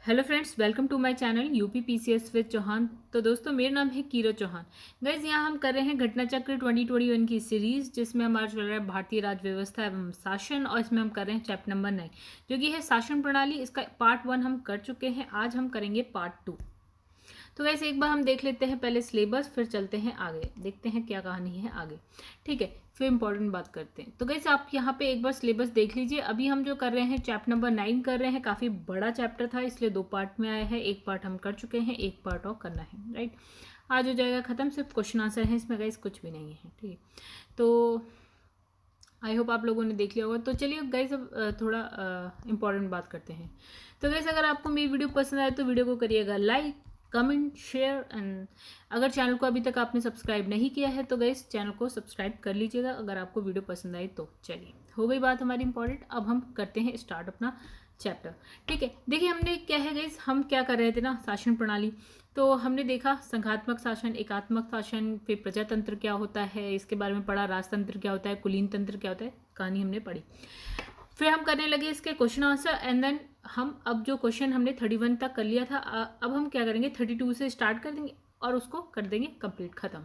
Hello friends, welcome to my channel UP PCS with Chauhan. तो दोस्तों, मेरा नाम है कीरो चौहान। गाइज, यहाँ हम कर रहे हैं घटना चक्र 2021 की सीरीज, जिसमें हमारा चल रहा है भारतीय राज्य व्यवस्था एवं शासन, और इसमें हम कर रहे हैं चैप्टर नंबर 9 जो कि है शासन प्रणाली। इसका पार्ट 1 हम कर चुके हैं, आज हम करेंगे पार्ट 2। तो वैसे एक बार हम देख लेते हैं पहले सिलेबस, फिर चलते हैं आगे, देखते हैं क्या कहानी है आगे। ठीक है, फिर इंपॉर्टेंट बात करते हैं। तो गैस आप यहाँ पे एक बार सिलेबस देख लीजिए। अभी हम जो कर रहे हैं चैप्टर नंबर 9 कर रहे हैं। काफ़ी बड़ा चैप्टर था, इसलिए 2 पार्ट में आया है। एक पार्ट हम कर चुके हैं, एक पार्ट और करना है, राइट। आज हो जाएगा ख़त्म, सिर्फ क्वेश्चन आंसर है इसमें गैस, कुछ भी नहीं है। ठीक है, तो आई होप आप लोगों ने देख लिया होगा। तो चलिए गैस, अब थोड़ा इंपॉर्टेंट बात करते हैं। तो गैस, अगर आपको मेरी वीडियो पसंद आए तो वीडियो को करिएगा लाइक, कमेंट, शेयर, एंड अगर चैनल को अभी तक आपने सब्सक्राइब नहीं किया है तो गैस चैनल को सब्सक्राइब कर लीजिएगा अगर आपको वीडियो पसंद आई तो। चलिए, हो गई बात हमारी इंपॉर्टेंट। अब हम करते हैं स्टार्ट अपना चैप्टर। ठीक है, देखिए हमने क्या है गैस, हम क्या कर रहे थे ना, शासन प्रणाली। तो हमने देखा संघात्मक शासन, एकात्मक शासन, फिर प्रजातंत्र क्या होता है इसके बारे में पढ़ा, राजतंत्र क्या होता है, कुलीन तंत्र क्या होता है, कहानी हमने पढ़ी। फिर हम करने लगे इसके क्वेश्चन आंसर, एंड देन हम अब जो क्वेश्चन हमने 31 तक कर लिया था, अब हम क्या करेंगे 32 से स्टार्ट कर देंगे और उसको कर देंगे कंप्लीट, खत्म।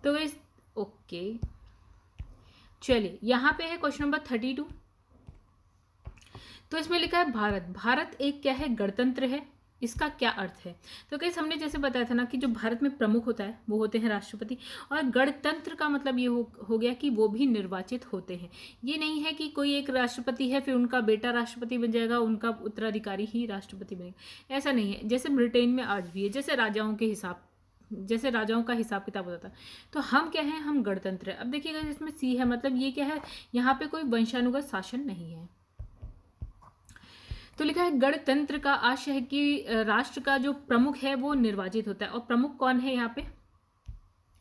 तो गाइस ओके, चलिए यहाँ पे है क्वेश्चन नंबर 32। तो इसमें लिखा है भारत। भारत एक क्या है, गणतंत्र है। इसका क्या अर्थ है? तो कैसे हमने बताया था ना कि जो भारत में प्रमुख होता है वो होते हैं राष्ट्रपति, और गणतंत्र का मतलब ये हो गया कि वो भी निर्वाचित होते हैं। ये नहीं है कि कोई एक राष्ट्रपति है फिर उनका बेटा राष्ट्रपति बन जाएगा, उनका उत्तराधिकारी ही राष्ट्रपति बनेगा, ऐसा नहीं है। जैसे ब्रिटेन में आज भी है, जैसे राजाओं का हिसाब किताब होता था। तो हम क्या है, हम गणतंत्र है। अब देखिएगा इसमें सी है, मतलब ये क्या है, यहाँ पे कोई वंशानुगत शासन नहीं है। तो लिखा है गणतंत्र का आशय है कि राष्ट्र का जो प्रमुख है वो निर्वाचित होता है। और प्रमुख कौन है यहाँ पे?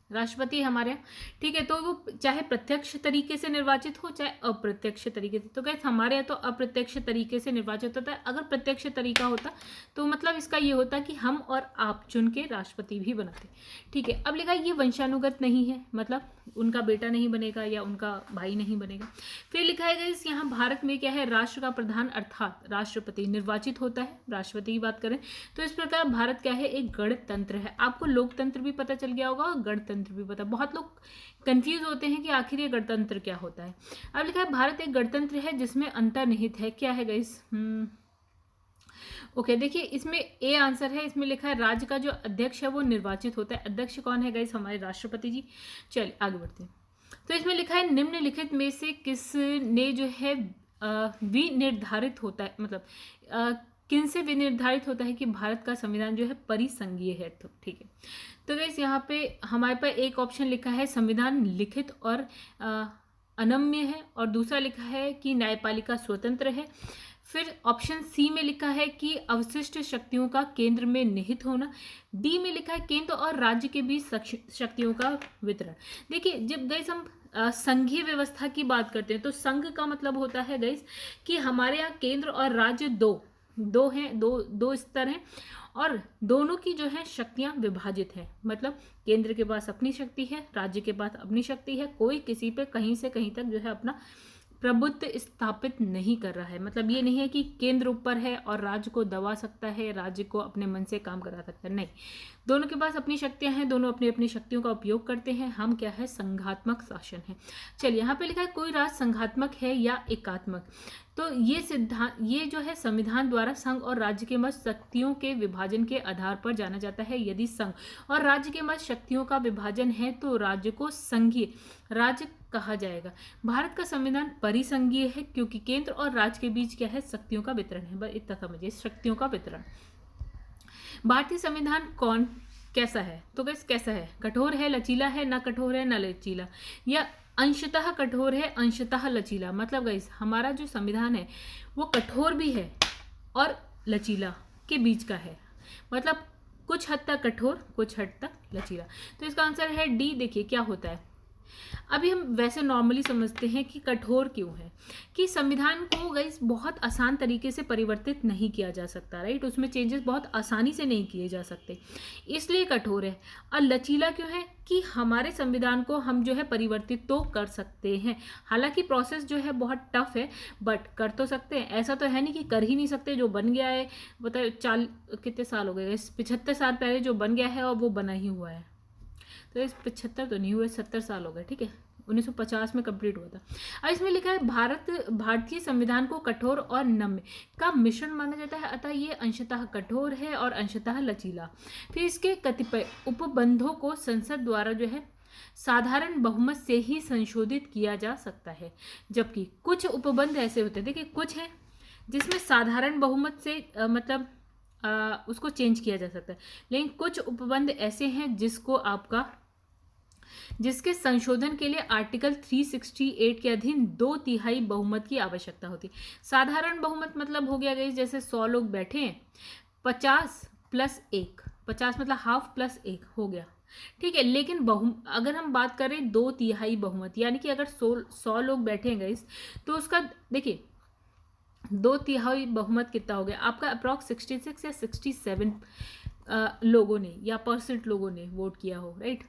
राष्ट्रपति हमारे यहाँ। ठीक है, तो वो चाहे प्रत्यक्ष तरीके से निर्वाचित हो चाहे अप्रत्यक्ष तरीके से। तो गैस हमारे यहाँ तो अप्रत्यक्ष तरीके से निर्वाचित होता है। अगर प्रत्यक्ष तरीका होता तो मतलब इसका ये होता कि हम और आप चुन के राष्ट्रपति भी बनाते। ठीक है, अब लिखा है ये वंशानुगत नहीं है, मतलब उनका बेटा नहीं बनेगा या उनका भाई नहीं बनेगा। फिर लिखा है गैस यहाँ भारत में क्या है, राष्ट्र का प्रधान अर्थात राष्ट्रपति निर्वाचित होता है। राष्ट्रपति की बात करें तो इस प्रकार भारत क्या है, एक गणतंत्र है। आपको लोकतंत्र भी पता चल गया होगा और गणतंत्र भी पता। बहुत लोग कंफ्यूज होते हैं कि आखिर ये गणतंत्र क्या होता है। अब लिखा है भारत एक गणतंत्र है जिसमें अंतर्निहित है। क्या है गाइस? ओके, देखिए इसमें ए आंसर है। इसमें लिखा है राज्य का जो अध्यक्ष है वो निर्वाचित होता है। अध्यक्ष कौन है गाइस? हमारे राष्ट्रपति जी। चलिए आगे बढ़ते हैं। तो इसमें लिखा है निम्नलिखित में से किसने जो है विनिर्धारित होता है, मतलब किन से विनिर्धारित होता है कि भारत का संविधान जो है परिसंघीय है। तो ठीक है, तो गाइस यहाँ पे हमारे पास एक ऑप्शन लिखा है संविधान लिखित और अनम्य है, और दूसरा लिखा है कि न्यायपालिका स्वतंत्र है। फिर ऑप्शन सी में लिखा है कि अवशिष्ट शक्तियों का केंद्र में निहित होना। डी में लिखा है केंद्र और राज्य के बीच शक्तियों का वितरण। देखिए जब गैस हम संघीय व्यवस्था की बात करते हैं तो संघ का मतलब होता है गैस कि हमारे यहाँ केंद्र और राज्य दो स्तर हैं, और दोनों की जो है शक्तियां विभाजित हैं। मतलब केंद्र के पास अपनी शक्ति है, राज्य के पास अपनी शक्ति है। कोई किसी पे कहीं से कहीं तक जो है अपना प्रभुत्व स्थापित नहीं कर रहा है। मतलब ये नहीं है कि केंद्र ऊपर है और राज्य को दबा सकता है, राज्य को अपने मन से काम करा सकता है, नहीं। दोनों के पास अपनी शक्तियां हैं, दोनों अपनी अपनी शक्तियों का उपयोग करते हैं। हम क्या है, संघात्मक शासन है। चलिए यहाँ पे लिखा है कोई राज्य संघात्मक है या एकात्मक। तो ये जो है संविधान द्वारा संघ और राज्य के मध्य शक्तियों के विभाजन के आधार पर जाना जाता है। यदि संघ और राज्य के मध्य शक्तियों का विभाजन है तो राज्य को संघीय राज्य कहा जाएगा। भारत का संविधान परिसंघीय है क्योंकि केंद्र और राज्य के बीच क्या है, शक्तियों का वितरण है। बस इतना समझिए, शक्तियों का वितरण। भारतीय संविधान कैसा है? तो कैसा है? कठोर है, लचीला है, ना कठोर है ना लचीला, या अंशतः कठोर है अंशतः लचीला। मतलब गाइस हमारा जो संविधान है वो कठोर भी है और लचीला के बीच का है। मतलब कुछ हद तक कठोर, कुछ हद तक लचीला। तो इसका आंसर है डी। देखिए क्या होता है, अभी हम वैसे नॉर्मली समझते हैं कि कठोर क्यों है, कि संविधान को गाइस बहुत आसान तरीके से परिवर्तित नहीं किया जा सकता, राइट, उसमें चेंजेस बहुत आसानी से नहीं किए जा सकते, इसलिए कठोर है। और लचीला क्यों है, कि हमारे संविधान को हम जो है परिवर्तित तो कर सकते हैं, हालांकि प्रोसेस जो है बहुत टफ है, बट कर तो सकते हैं। ऐसा तो है नहीं कि कर ही नहीं सकते, जो बन गया है बताए कितने साल हो गए, 75 साल पहले जो बन गया है और वो बना ही हुआ है, तो इस 75 तो नहीं हुए, 70 साल हो गए, ठीक है, 1950 में कंप्लीट हुआ था। अब इसमें लिखा है भारतीय संविधान को कठोर और नम्य का मिश्रण माना जाता है, अतः ये अंशतः कठोर है और अंशतः लचीला। फिर इसके कतिपय उपबंधों को संसद द्वारा जो है साधारण बहुमत से ही संशोधित किया जा सकता है, जबकि कुछ उपबंध ऐसे होते हैं, देखिए कुछ हैं जिसमें साधारण बहुमत से उसको चेंज किया जा सकता है, लेकिन कुछ उपबंध ऐसे हैं जिसके संशोधन के लिए आर्टिकल 368 के अधीन 2/3 बहुमत की आवश्यकता होती। साधारण बहुमत मतलब हो गया गाइस, जैसे 100 लोग बैठे हैं, 50 + 1, 50 मतलब हाफ + 1 हो गया, ठीक है। लेकिन अगर हम बात करें 2/3 बहुमत, यानी कि अगर 100 लोग बैठे हैं गाइस, तो उसका देखिए 2/3 बहुमत कितना हो गया आपका, अप्रॉक्स 66 या 67 लोगों ने या % लोगों ने वोट किया हो, राइट।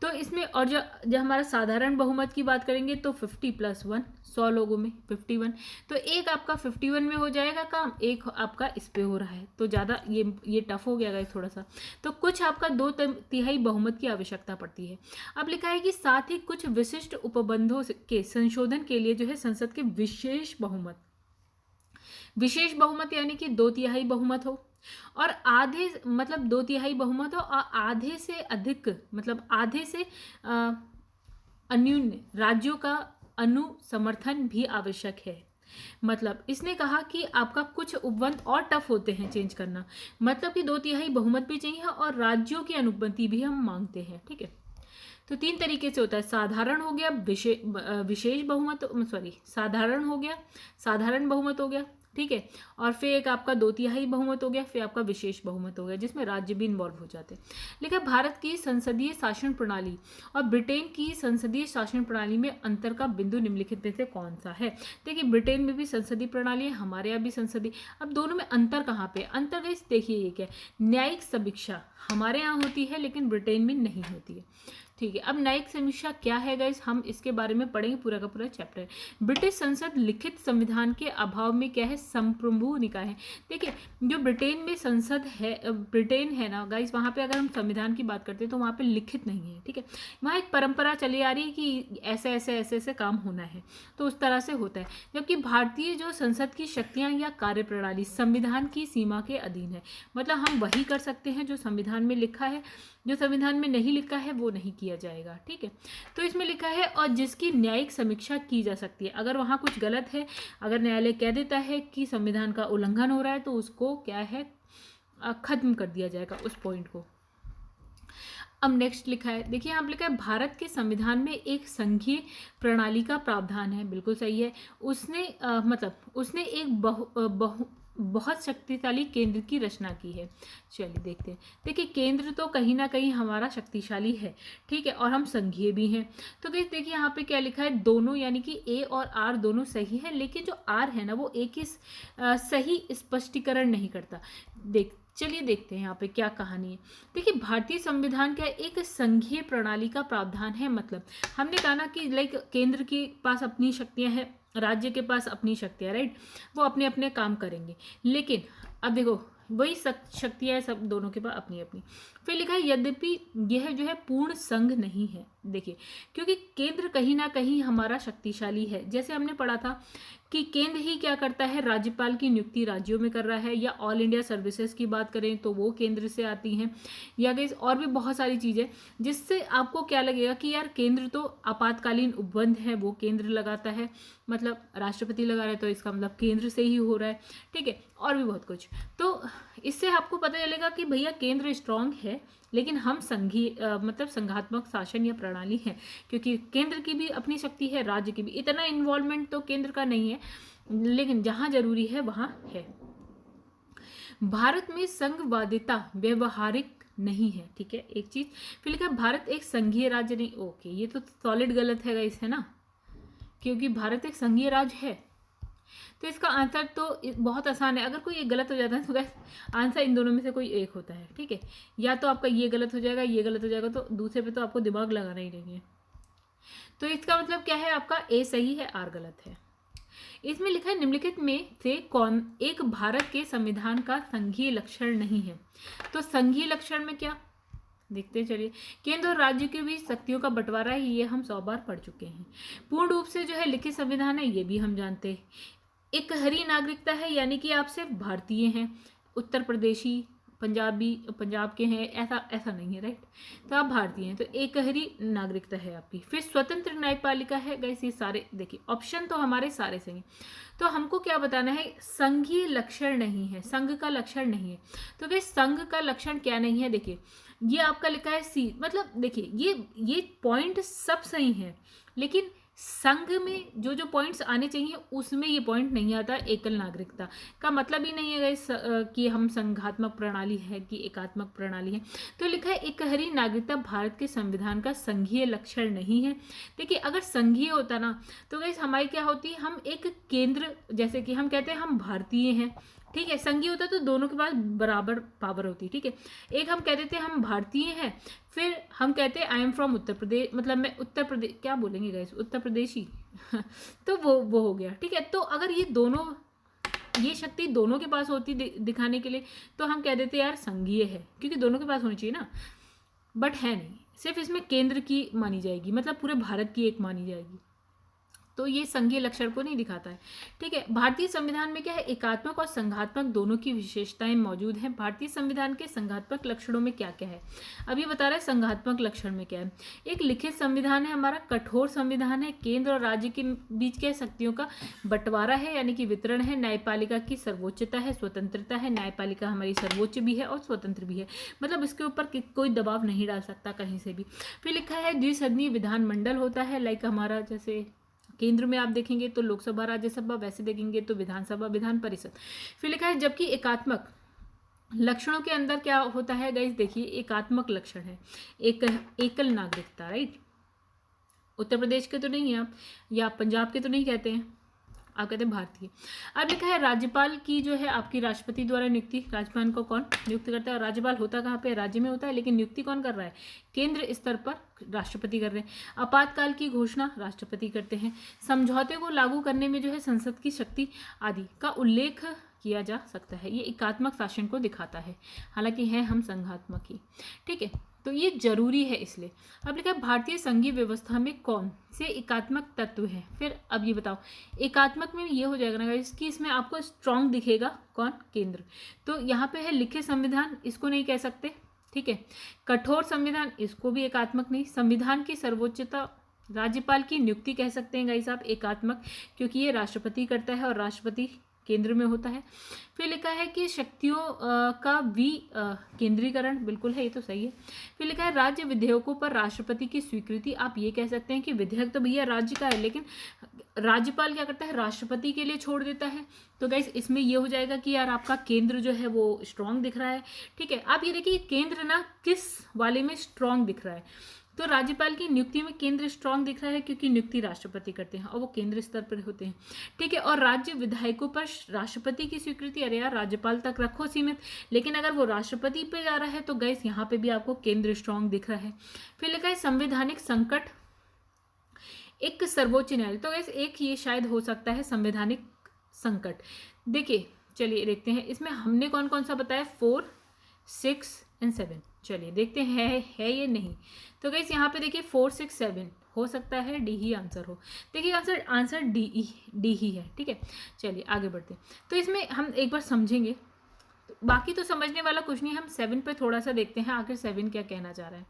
तो इसमें और जो हमारा साधारण बहुमत की बात करेंगे तो 50 + 1, 100 लोगों में 51, तो एक आपका 51 में हो जाएगा काम, एक आपका इस पे हो रहा है, तो ज़्यादा ये टफ हो गया गाइस थोड़ा सा। तो कुछ आपका 2/3 बहुमत की आवश्यकता पड़ती है। अब लिखा है कि साथ ही कुछ विशिष्ट उपबंधों के संशोधन के लिए जो है संसद के विशेष बहुमत यानी कि 2/3 बहुमत हो, और आधे मतलब 2/3 बहुमत हो, और आधे से अधिक मतलब आधे से अन्यून राज्यों का अनुसमर्थन भी आवश्यक है। मतलब इसने कहा कि आपका कुछ उपबंध और टफ होते हैं चेंज करना, मतलब कि 2/3 बहुमत भी चाहिए और राज्यों की अनुमति भी हम मांगते हैं, ठीक है। तो 3 तरीके से होता है, साधारण हो गया, विशेष बहुमत, साधारण हो गया, साधारण बहुमत हो गया, ठीक है, और फिर एक आपका 2/3 बहुमत हो गया, फिर आपका विशेष बहुमत हो गया, जिसमें राज्य भी इन्वॉल्व हो जाते हैं। लेकिन भारत की संसदीय शासन प्रणाली और ब्रिटेन की संसदीय शासन प्रणाली में अंतर का बिंदु निम्नलिखित में से कौन सा है। देखिए ब्रिटेन में भी संसदीय प्रणाली है, हमारे यहाँ भी संसदीय, अब दोनों में अंतर कहाँ पे, अंतर गाइस देखिए ये क्या है, न्यायिक समीक्षा हमारे यहाँ होती है लेकिन ब्रिटेन में नहीं होती है, ठीक है। अब न्यायिक समीक्षा क्या है गाइस, हम इसके बारे में पढ़ेंगे, पूरा का पूरा चैप्टर। ब्रिटिश संसद लिखित संविधान के अभाव में क्या है, संप्रभु निकाय है। देखिए जो ब्रिटेन में संसद है, ब्रिटेन है ना गाइस, वहाँ पे अगर हम संविधान की बात करते हैं तो वहाँ पे लिखित नहीं है, ठीक है, वहाँ एक परंपरा चली आ रही है कि ऐसे ऐसे ऐसे ऐसे काम होना है, तो उस तरह से होता है। जबकि भारतीय जो संसद की शक्तियाँ या कार्यप्रणाली संविधान की सीमा के अधीन है, मतलब हम वही कर सकते हैं जो संविधान में लिखा है, जो संविधान में नहीं लिखा है वो नहीं किया जाएगा, ठीक है। तो इसमें लिखा है और जिसकी न्यायिक समीक्षा की जा सकती है, अगर वहाँ कुछ गलत है, अगर न्यायालय कह देता है कि संविधान का उल्लंघन हो रहा है, तो उसको क्या है खत्म कर दिया जाएगा उस पॉइंट को। अब नेक्स्ट लिखा है, देखिए यहाँ पे लिखा है भारत के संविधान में एक संघीय प्रणाली का प्रावधान है, बिल्कुल सही है। उसने एक बहुत शक्तिशाली केंद्र की रचना की है। चलिए देखते हैं, देखिए केंद्र तो कहीं ना कहीं हमारा शक्तिशाली है, ठीक है, और हम संघीय भी हैं। तो देखिए यहाँ पे क्या लिखा है, दोनों यानी कि ए और आर दोनों सही है, लेकिन जो आर है ना वो एक ही सही स्पष्टीकरण नहीं करता। चलिए देखते हैं यहाँ पे क्या कहानी है। देखिए भारतीय संविधान का एक संघीय प्रणाली का प्रावधान है, मतलब हमने कहा ना कि लाइक केंद्र के पास अपनी शक्तियाँ हैं, राज्य के पास अपनी शक्तियाँ, राइट, वो अपने अपने काम करेंगे। लेकिन अब देखो वही शक्तियाँ सब दोनों के पास अपनी अपनी। फिर लिखा है यद्यपि यह जो है पूर्ण संघ नहीं है, देखिए क्योंकि केंद्र कहीं ना कहीं हमारा शक्तिशाली है। जैसे हमने पढ़ा था कि केंद्र ही क्या करता है, राज्यपाल की नियुक्ति राज्यों में कर रहा है, या ऑल इंडिया सर्विसेज की बात करें तो वो केंद्र से आती हैं, या गाइस और भी बहुत सारी चीज़ें, जिससे आपको क्या लगेगा कि यार केंद्र तो आपातकालीन उपबंध है वो केंद्र लगाता है, मतलब राष्ट्रपति लगा रहा है तो इसका मतलब केंद्र से ही हो रहा है, ठीक है, और भी बहुत कुछ। तो इससे आपको पता चलेगा कि भैया केंद्र स्ट्रांग है, लेकिन हम संघीय मतलब संघात्मक शासन या प्रणाली है, क्योंकि केंद्र की भी अपनी शक्ति है, राज्य की भी। इतना इन्वॉल्वमेंट तो केंद्र का नहीं है, लेकिन जहाँ जरूरी है वहाँ है। भारत में संघवादिता व्यवहारिक नहीं है, ठीक है, एक चीज। फिर लिखा है भारत एक संघीय राज्य नहीं। ओके, ये तो सॉलिड गलत है गाइस, है ना, क्योंकि भारत एक संघीय राज्य है। तो इसका आंसर तो बहुत आसान है। अगर कोई एक गलत हो जाता है तो गाइस आंसर इन दोनों में से कोई एक होता है, ठीक है। या तो आपका ये गलत हो जाएगा, ये गलत हो जाएगा, तो दूसरे पे तो आपको दिमाग लगाना ही नहीं है। तो इसका मतलब क्या है, आपका ए सही है, आर गलत है। इसमें लिखा है निम्नलिखित में से कौन एक भारत के संविधान का संघीय लक्षण नहीं है। तो संघीय लक्षण में क्या देखते हैं, चलिए। केंद्र और राज्य के बीच शक्तियों का बंटवारा है, ये हम 100 बार पढ़ चुके हैं। पूर्ण रूप से जो है लिखित संविधान है, ये भी हम जानते हैं। एक हरी नागरिकता है, यानी कि आप सिर्फ भारतीय हैं, उत्तर प्रदेशी, पंजाबी, पंजाब के हैं, ऐसा ऐसा नहीं है, राइट। तो आप भारतीय हैं, तो एक हरी नागरिकता है आपकी। फिर स्वतंत्र न्यायपालिका है गाइस, ये सारे देखिए ऑप्शन तो हमारे सारे सही हैं। तो हमको क्या बताना है, संघीय लक्षण नहीं है, संघ का लक्षण नहीं है। तो गाइस संघ का लक्षण क्या नहीं है, देखिए ये आपका लिखा है सी, मतलब देखिए ये पॉइंट सब सही है, लेकिन संघ में जो जो पॉइंट्स आने चाहिए उसमें ये पॉइंट नहीं आता। एकल नागरिकता का मतलब ही नहीं है गाइस कि हम संघात्मक प्रणाली है कि एकात्मक प्रणाली है। तो लिखा है एक हरी नागरिकता भारत के संविधान का संघीय लक्षण नहीं है। देखिए अगर संघीय होता ना तो गाइस हमारी क्या होती, हम एक केंद्र, जैसे कि हम कहते हैं हम भारतीय हैं, ठीक है। संघीय होता तो दोनों के पास बराबर पावर होती, ठीक है। एक हम कहते थे हम भारतीय हैं, फिर हम कहते हैं I am from Uttar Pradesh, मतलब मैं उत्तर प्रदेश, क्या बोलेंगे गाइस, उत्तर प्रदेशी तो वो हो गया, ठीक है। तो अगर ये दोनों, ये शक्ति दोनों के पास होती दिखाने के लिए, तो हम कह देते यार संघीय है, क्योंकि दोनों के पास होनी चाहिए ना, बट है नहीं, सिर्फ इसमें केंद्र की मानी जाएगी, मतलब पूरे भारत की एक मानी जाएगी। तो ये संघीय लक्षण को नहीं दिखाता है, ठीक है। भारतीय संविधान में क्या है, एकात्मक और संघात्मक दोनों की विशेषताएं मौजूद हैं। भारतीय संविधान के संघात्मक लक्षणों में क्या क्या है, अभी बता रहा है संघात्मक लक्षण में क्या है। एक लिखित संविधान है हमारा, कठोर संविधान है, केंद्र और राज्य के बीच के शक्तियों का बंटवारा है यानी कि वितरण है, न्यायपालिका की सर्वोच्चता है, स्वतंत्रता है, न्यायपालिका हमारी सर्वोच्च भी है और स्वतंत्र भी है, मतलब इसके ऊपर कोई दबाव नहीं डाल सकता कहीं से भी। फिर लिखा है द्विसदनीय विधानमंडल होता है, लाइक हमारा जैसे केंद्र में आप देखेंगे तो लोकसभा राज्यसभा, वैसे देखेंगे तो विधानसभा विधान परिषद। फिर लिखा है जबकि एकात्मक लक्षणों के अंदर क्या होता है गाइस, देखिए एकात्मक लक्षण है एकल नागरिकता, राइट। उत्तर प्रदेश के तो नहीं है आप, या पंजाब के तो नहीं कहते हैं, आप कहते हैं भारतीय। अब लिखा है राज्यपाल की जो है आपकी राष्ट्रपति द्वारा नियुक्ति, राज्यपाल को कौन नियुक्त करता है, और राज्यपाल होता कहाँ पे, राज्य में होता है, लेकिन नियुक्ति कौन कर रहा है, केंद्र स्तर पर राष्ट्रपति कर रहे हैं। आपातकाल की घोषणा राष्ट्रपति करते हैं। समझौते को लागू करने में जो है संसद की शक्ति आदि का उल्लेख किया जा सकता है। ये एकात्मक शासन को दिखाता है, हालांकि है हम संघात्मक ही, ठीक है। तो ये जरूरी है इसलिए। अब लिखा है भारतीय संघीय व्यवस्था में कौन से एकात्मक तत्व है। फिर अब ये बताओ, एकात्मक में ये हो जाएगा ना गाइस कि इसमें आपको स्ट्रांग दिखेगा कौन, केंद्र। तो यहाँ पे है लिखित संविधान, इसको नहीं कह सकते, ठीक है। कठोर संविधान, इसको भी एकात्मक नहीं। संविधान की सर्वोच्चता, राज्यपाल की नियुक्ति कह सकते हैं गाइस आप एकात्मक, क्योंकि ये राष्ट्रपति करता है और राष्ट्रपति केंद्र में होता है। फिर लिखा है कि शक्तियों का केंद्रीकरण, बिल्कुल है, ये तो सही है। फिर लिखा है राज्य विधेयकों पर राष्ट्रपति की स्वीकृति, आप ये कह सकते हैं कि विधेयक तो भैया राज्य का है, लेकिन राज्यपाल क्या करता है, राष्ट्रपति के लिए छोड़ देता है। तो गाइस इसमें ये हो जाएगा कि यार आपका केंद्र जो है वो स्ट्रांग दिख रहा है, ठीक है। आप ये देखिए केंद्र ना किस वाले में स्ट्रांग दिख रहा है, तो राज्यपाल की नियुक्ति में केंद्र स्ट्रांग दिख रहा है, क्योंकि नियुक्ति राष्ट्रपति करते हैं और वो केंद्र स्तर पर होते हैं, ठीक है। और राज्य विधायकों पर राष्ट्रपति की स्वीकृति, अरे यार राज्यपाल तक रखो सीमित, लेकिन अगर वो राष्ट्रपति पे जा रहा है तो गैस यहाँ पे भी आपको केंद्र स्ट्रांग दिख रहा है। फिर लिखा है संवैधानिक संकट एक सर्वोच्च न्यायालय, तो गैस एक ये शायद हो सकता है संवैधानिक संकट। देखिए चलिए देखते हैं इसमें हमने कौन कौन सा बताया, 4, 6 एंड 7। चलिए देखते हैं है ये नहीं। तो गाइस यहाँ पे देखिए 4, 6, 7 हो सकता है डी ही आंसर हो। देखिए आंसर डी ही है, ठीक है। चलिए आगे बढ़ते हैं। तो इसमें हम एक बार समझेंगे, बाकी तो समझने वाला कुछ नहीं, हम 7 पे थोड़ा सा देखते हैं आखिर 7 क्या कहना चाह रहा है।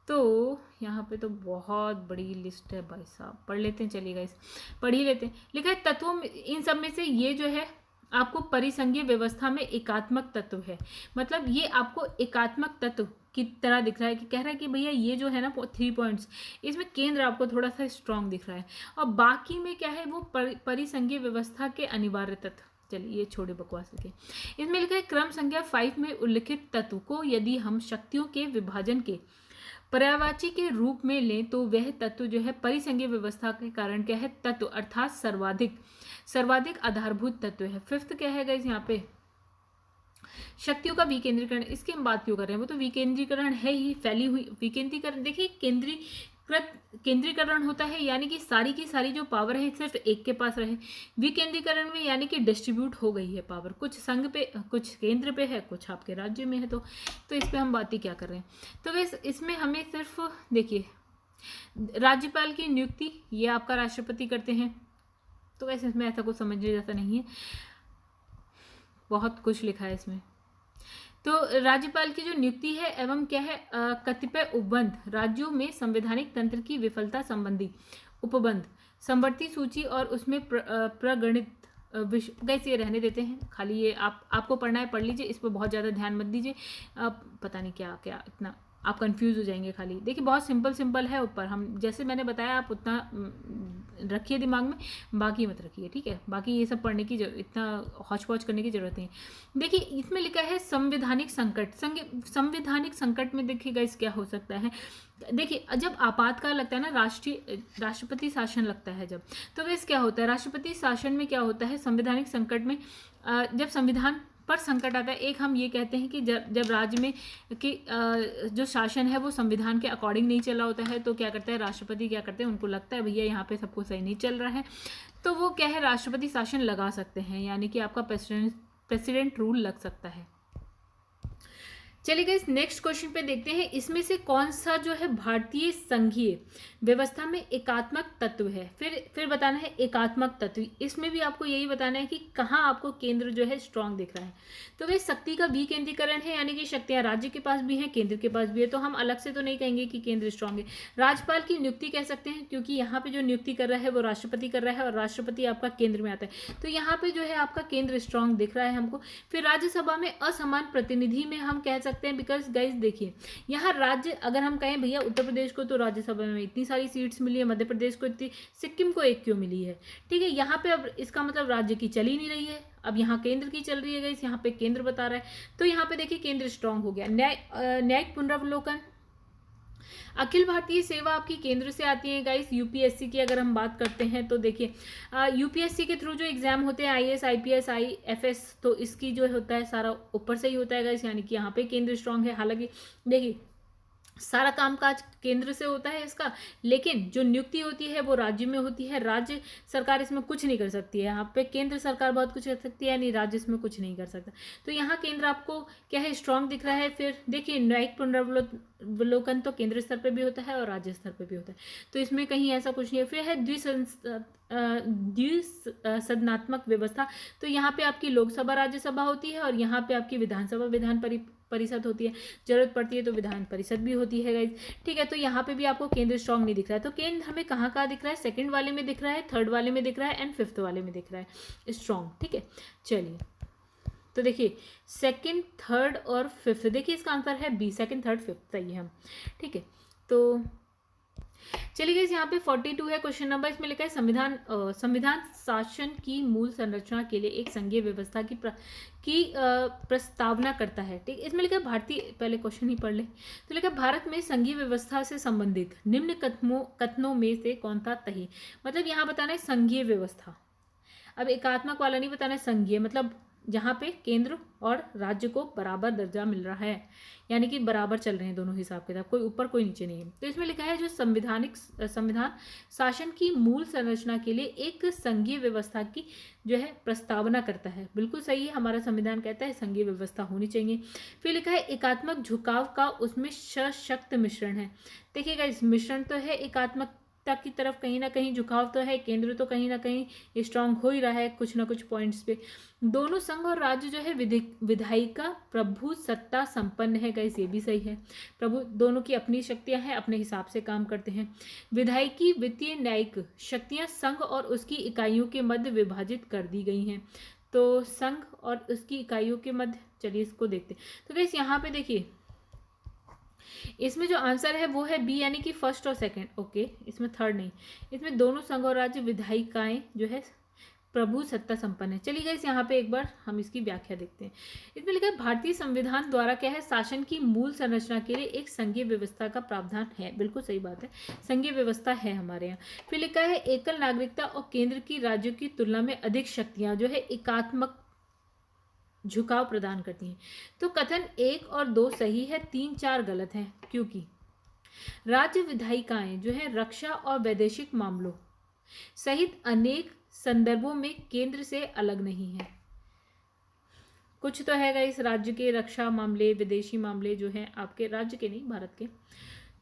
तो यहाँ पे तो बहुत बड़ी लिस्ट है भाई साहब, पढ़ लेते हैं, चलिए गाइस पढ़ ही लेते हैं। लिखा है तत्वों, इन सब में से ये जो है आपको परिसंघीय व्यवस्था में एकात्मक तत्व है, मतलब ये आपको एकात्मक तत्व की तरह दिख रहा है कि कह रहा है कि भैया ये जो है ना 3 पॉइंट्स, इसमें केंद्र आपको थोड़ा सा स्ट्रांग दिख रहा है, और बाकी में क्या है वो परिसंघीय व्यवस्था के अनिवार्य तत्व, चलिए ये छोड़े बकवास लिखे। इसमें लिखा है क्रम संख्या 5 में उल्लिखित तत्व को यदि हम शक्तियों के विभाजन के पर्यायवाची के रूप में लें तो वह तत्व जो है परिसंघीय व्यवस्था के कारण क्या है, तत्व अर्थात सर्वाधिक आधारभूत तत्व है। फिफ्थ क्या है गाइस यहाँ पे, शक्तियों का विकेंद्रीकरण। इसकी हम बात क्यों कर रहे हैं, वो तो विकेंद्रीकरण है ही, फैली हुई विकेंद्रीकरण। देखिए केंद्रीकरण होता है यानी कि सारी की सारी जो पावर है सिर्फ एक के पास रहे। विकेंद्रीकरण में यानी कि डिस्ट्रीब्यूट हो गई है पावर, कुछ संघ पे, कुछ केंद्र पे है, कुछ आपके राज्य में है। तो इस पे हम बात ही क्या कर रहे हैं। तो वैसे इसमें हमें सिर्फ देखिए राज्यपाल की नियुक्ति ये आपका राष्ट्रपति करते हैं। तो वैसे इसमें ऐसा कुछ समझने जैसा नहीं है, बहुत कुछ लिखा है इसमें। तो राज्यपाल की जो नियुक्ति है एवं क्या है कतिपय उपबंध, राज्यों में संवैधानिक तंत्र की विफलता संबंधी उपबंध, संवर्ती सूची और उसमें प्रगणित कैसे रहने देते हैं। खाली ये आपको पढ़ना है, पढ़ लीजिए, इस पर बहुत ज़्यादा ध्यान मत दीजिए। पता नहीं क्या क्या इतना आप कंफ्यूज हो जाएंगे। खाली देखिए बहुत सिंपल है ऊपर, हम जैसे मैंने बताया आप उतना रखिए दिमाग में, बाकी मत रखिए, ठीक है। बाकी ये सब पढ़ने की इतना हौच पौच करने की जरूरत नहीं। देखिए इसमें लिखा है संवैधानिक संकट। संवैधानिक संकट में देखिएगा इस क्या हो सकता है। देखिए जब आपातकाल लगता है ना, राष्ट्रपति शासन लगता है जब, तो वैसे क्या होता है राष्ट्रपति शासन में क्या होता है, संवैधानिक संकट में जब संविधान पर संकट आता है। एक हम ये कहते हैं कि जब राज्य में कि जो शासन है वो संविधान के अकॉर्डिंग नहीं चला होता है, तो क्या करता है राष्ट्रपति, क्या करते हैं, उनको लगता है भैया यहाँ पे सबको सही नहीं चल रहा है, तो वो क्या है राष्ट्रपति शासन लगा सकते हैं, यानी कि आपका प्रेसिडेंट रूल लग सकता है। चलिए गाइस नेक्स्ट क्वेश्चन पे देखते हैं, इसमें से कौन सा जो है भारतीय संघीय व्यवस्था में एकात्मक तत्व है। फिर बताना है एकात्मक तत्व। इसमें भी आपको यही बताना है कि कहाँ आपको केंद्र जो है स्ट्रांग दिख रहा है। तो वह शक्ति का विकेंद्रीकरण है, यानी कि शक्तियां राज्य के पास भी हैं, केंद्र के पास भी है। तो हम अलग से तो नहीं कहेंगे कि केंद्र स्ट्रांग है। राज्यपाल की नियुक्ति कह सकते हैं, क्योंकि यहाँ पे जो नियुक्ति कर रहा है वो राष्ट्रपति कर रहा है और राष्ट्रपति आपका केंद्र में आता है, तो यहाँ पे जो है आपका केंद्र स्ट्रांग दिख रहा है हमको। फिर राज्यसभा में असमान प्रतिनिधि में हम कह सकते हैं, बिकॉज गाइज देखिए यहाँ राज्य अगर हम कहें भैया उत्तर प्रदेश को तो राज्यसभा में इतनी सारी सीट्स मिली है, मध्य प्रदेश को इतनी, सिक्किम को एक क्यों मिली है, ठीक है। यहाँ पे अब इसका मतलब राज्य की चल ही नहीं रही है, अब यहाँ केंद्र की चल रही है गाइज, यहाँ पे केंद्र बता रहा है। तो यहाँ पे देखिए केंद्र स्ट्रांग हो गया। न्यायिक पुनरावलोकन, अखिल भारतीय सेवा आपकी केंद्र से आती है गाइस। यूपीएससी की अगर हम बात करते हैं तो देखिए यूपीएससी के थ्रू जो एग्जाम होते हैं आईएएस आईपीएस आईएफएस, तो इसकी जो होता है सारा ऊपर से ही होता है गाइस, यानी कि यहाँ पे केंद्र स्ट्रांग है। हालांकि देखिए सारा कामकाज केंद्र से होता है इसका, लेकिन जो नियुक्ति होती है वो राज्य में होती है। राज्य सरकार इसमें कुछ नहीं कर सकती है, यहाँ पे केंद्र सरकार बहुत कुछ कर सकती है, यानी राज्य इसमें कुछ नहीं कर सकता। तो यहाँ केंद्र आपको क्या है स्ट्रांग दिख रहा है। फिर देखिए न्यायिक पुनरावलोकन तो केंद्र स्तर पर भी होता है और राज्य स्तर पर भी होता है, तो इसमें कहीं ऐसा कुछ नहीं है। फिर है द्विसदनात्मक व्यवस्था, तो यहाँ पे आपकी लोकसभा राज्यसभा होती है और यहाँ पे आपकी विधानसभा विधान परिषद होती है, जरूरत पड़ती है तो विधान परिषद भी होती है गाइज, ठीक है। तो यहाँ पे भी आपको केंद्र स्ट्रांग नहीं दिख रहा है। तो केंद्र हमें कहाँ कहाँ दिख रहा है, सेकंड वाले में दिख रहा है, थर्ड वाले में दिख रहा है एंड फिफ्थ वाले में दिख रहा है स्ट्रांग, ठीक है। चलिए तो देखिए सेकंड थर्ड और फिफ्थ, देखिए इसका आंसर है बी, सेकंड थर्ड फिफ्थ सही है हम, ठीक है। तो चलिए गाइस यहाँ पे 42 है क्वेश्चन नंबर, इसमें लिखा है संविधान शासन की मूल संरचना के लिए एक संघीय व्यवस्था की प्रस्तावना करता है, ठीक। इसमें लिखा है भारतीय, पहले क्वेश्चन ही पढ़ ले। तो लिखा है भारत में संघीय व्यवस्था से संबंधित निम्न कथनों में से कौन था सही। मतलब यहाँ बताना है संघीय व्यवस्था, अब एकात्मक वाला नहीं बताना है, संघीय मतलब जहाँ पे केंद्र और राज्य को बराबर दर्जा मिल रहा है, यानी कि बराबर चल रहे हैं दोनों हिसाब किताब, कोई ऊपर कोई नीचे नहीं है। तो इसमें लिखा है जो संविधान शासन की मूल संरचना के लिए एक संघीय व्यवस्था की जो है प्रस्तावना करता है, बिल्कुल सही है। हमारा संविधान कहता है संघीय व्यवस्था होनी चाहिए। फिर लिखा है एकात्मक झुकाव का उसमें सशक्त मिश्रण है। देखिएगा इस मिश्रण तो है, एकात्मक की तरफ कहीं ना कहीं झुकाव तो है, केंद्र तो कहीं ना कहीं स्ट्रांग हो ही रहा है कुछ ना कुछ पॉइंट्स पे। दोनों संघ और राज्य जो है विधायिका प्रभु सत्ता संपन्न है गाइस, ये भी सही है। प्रभु दोनों की अपनी शक्तियां हैं, अपने हिसाब से काम करते हैं। विधायिकी वित्तीय न्यायिक शक्तियां संघ और उसकी इकाइयों के मध्य विभाजित कर दी गई हैं। तो संघ और उसकी इकाइयों के मध्य, चलिए इसको देखते हैं। तो गाइस यहाँ पे देखिए इसमें जो आंसर है वो है बी, यानी कि फर्स्ट और सेकंड, ओके। इसमें थर्ड नहीं, इसमें दोनों संघ और राज्य विधायिकाएं जो है प्रभु सत्ता संपन्न है। चलिए गाइस यहाँ पे एक बार हम इसकी व्याख्या देखते हैं। इसमें लिखा है भारतीय संविधान द्वारा क्या है, शासन की मूल संरचना के लिए एक संघीय व्यवस्था का प्रावधान है। बिल्कुल सही बात है, संघीय व्यवस्था है हमारे यहाँ। फिर लिखा है एकल नागरिकता और केंद्र की राज्यों की तुलना में अधिक शक्तियां जो है एकात्मक झुकाव प्रदान करती हैं। तो कथन 1 और 2 सही है, 3, 4 गलत है, क्योंकि राज्य विधायिकाएं जो है रक्षा और वैदेशिक मामलों सहित अनेक संदर्भों में केंद्र से अलग नहीं है। कुछ तो है इस राज्य के रक्षा मामले, विदेशी मामले जो हैं आपके राज्य के नहीं, भारत के,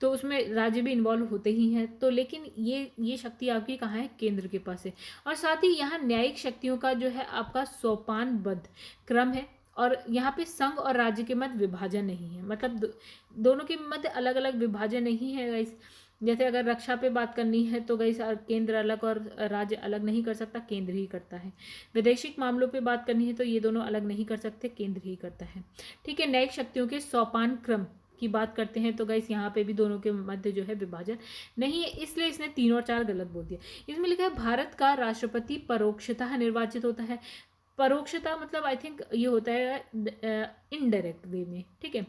तो उसमें राज्य भी इन्वॉल्व होते ही हैं। तो लेकिन ये शक्ति आपकी कहाँ है, केंद्र के पास है। और साथ ही यहाँ न्यायिक शक्तियों का जो है आपका सोपानबद्ध क्रम है, और यहाँ पे संघ और राज्य के मध्य विभाजन नहीं है, मतलब दोनों के मध्य अलग अलग विभाजन नहीं है गाइस। जैसे अगर रक्षा पे बात करनी है तो गाइस केंद्र अलग और राज्य अलग नहीं कर सकता, केंद्र ही करता है। विदेशिक मामलों पे बात करनी है तो ये दोनों अलग नहीं कर सकते, केंद्र ही करता है। ठीक है, न्यायिक शक्तियों के सोपान क्रम की बात करते हैं तो गाइस यहाँ पे भी दोनों के मध्य जो है विभाजन नहीं है, इसलिए इसने 3 और 4 गलत बोल दिया। इसमें लिखा है भारत का राष्ट्रपति परोक्षतः निर्वाचित होता है। परोक्षता मतलब आई थिंक ये होता है इनडायरेक्ट वे में। ठीक है,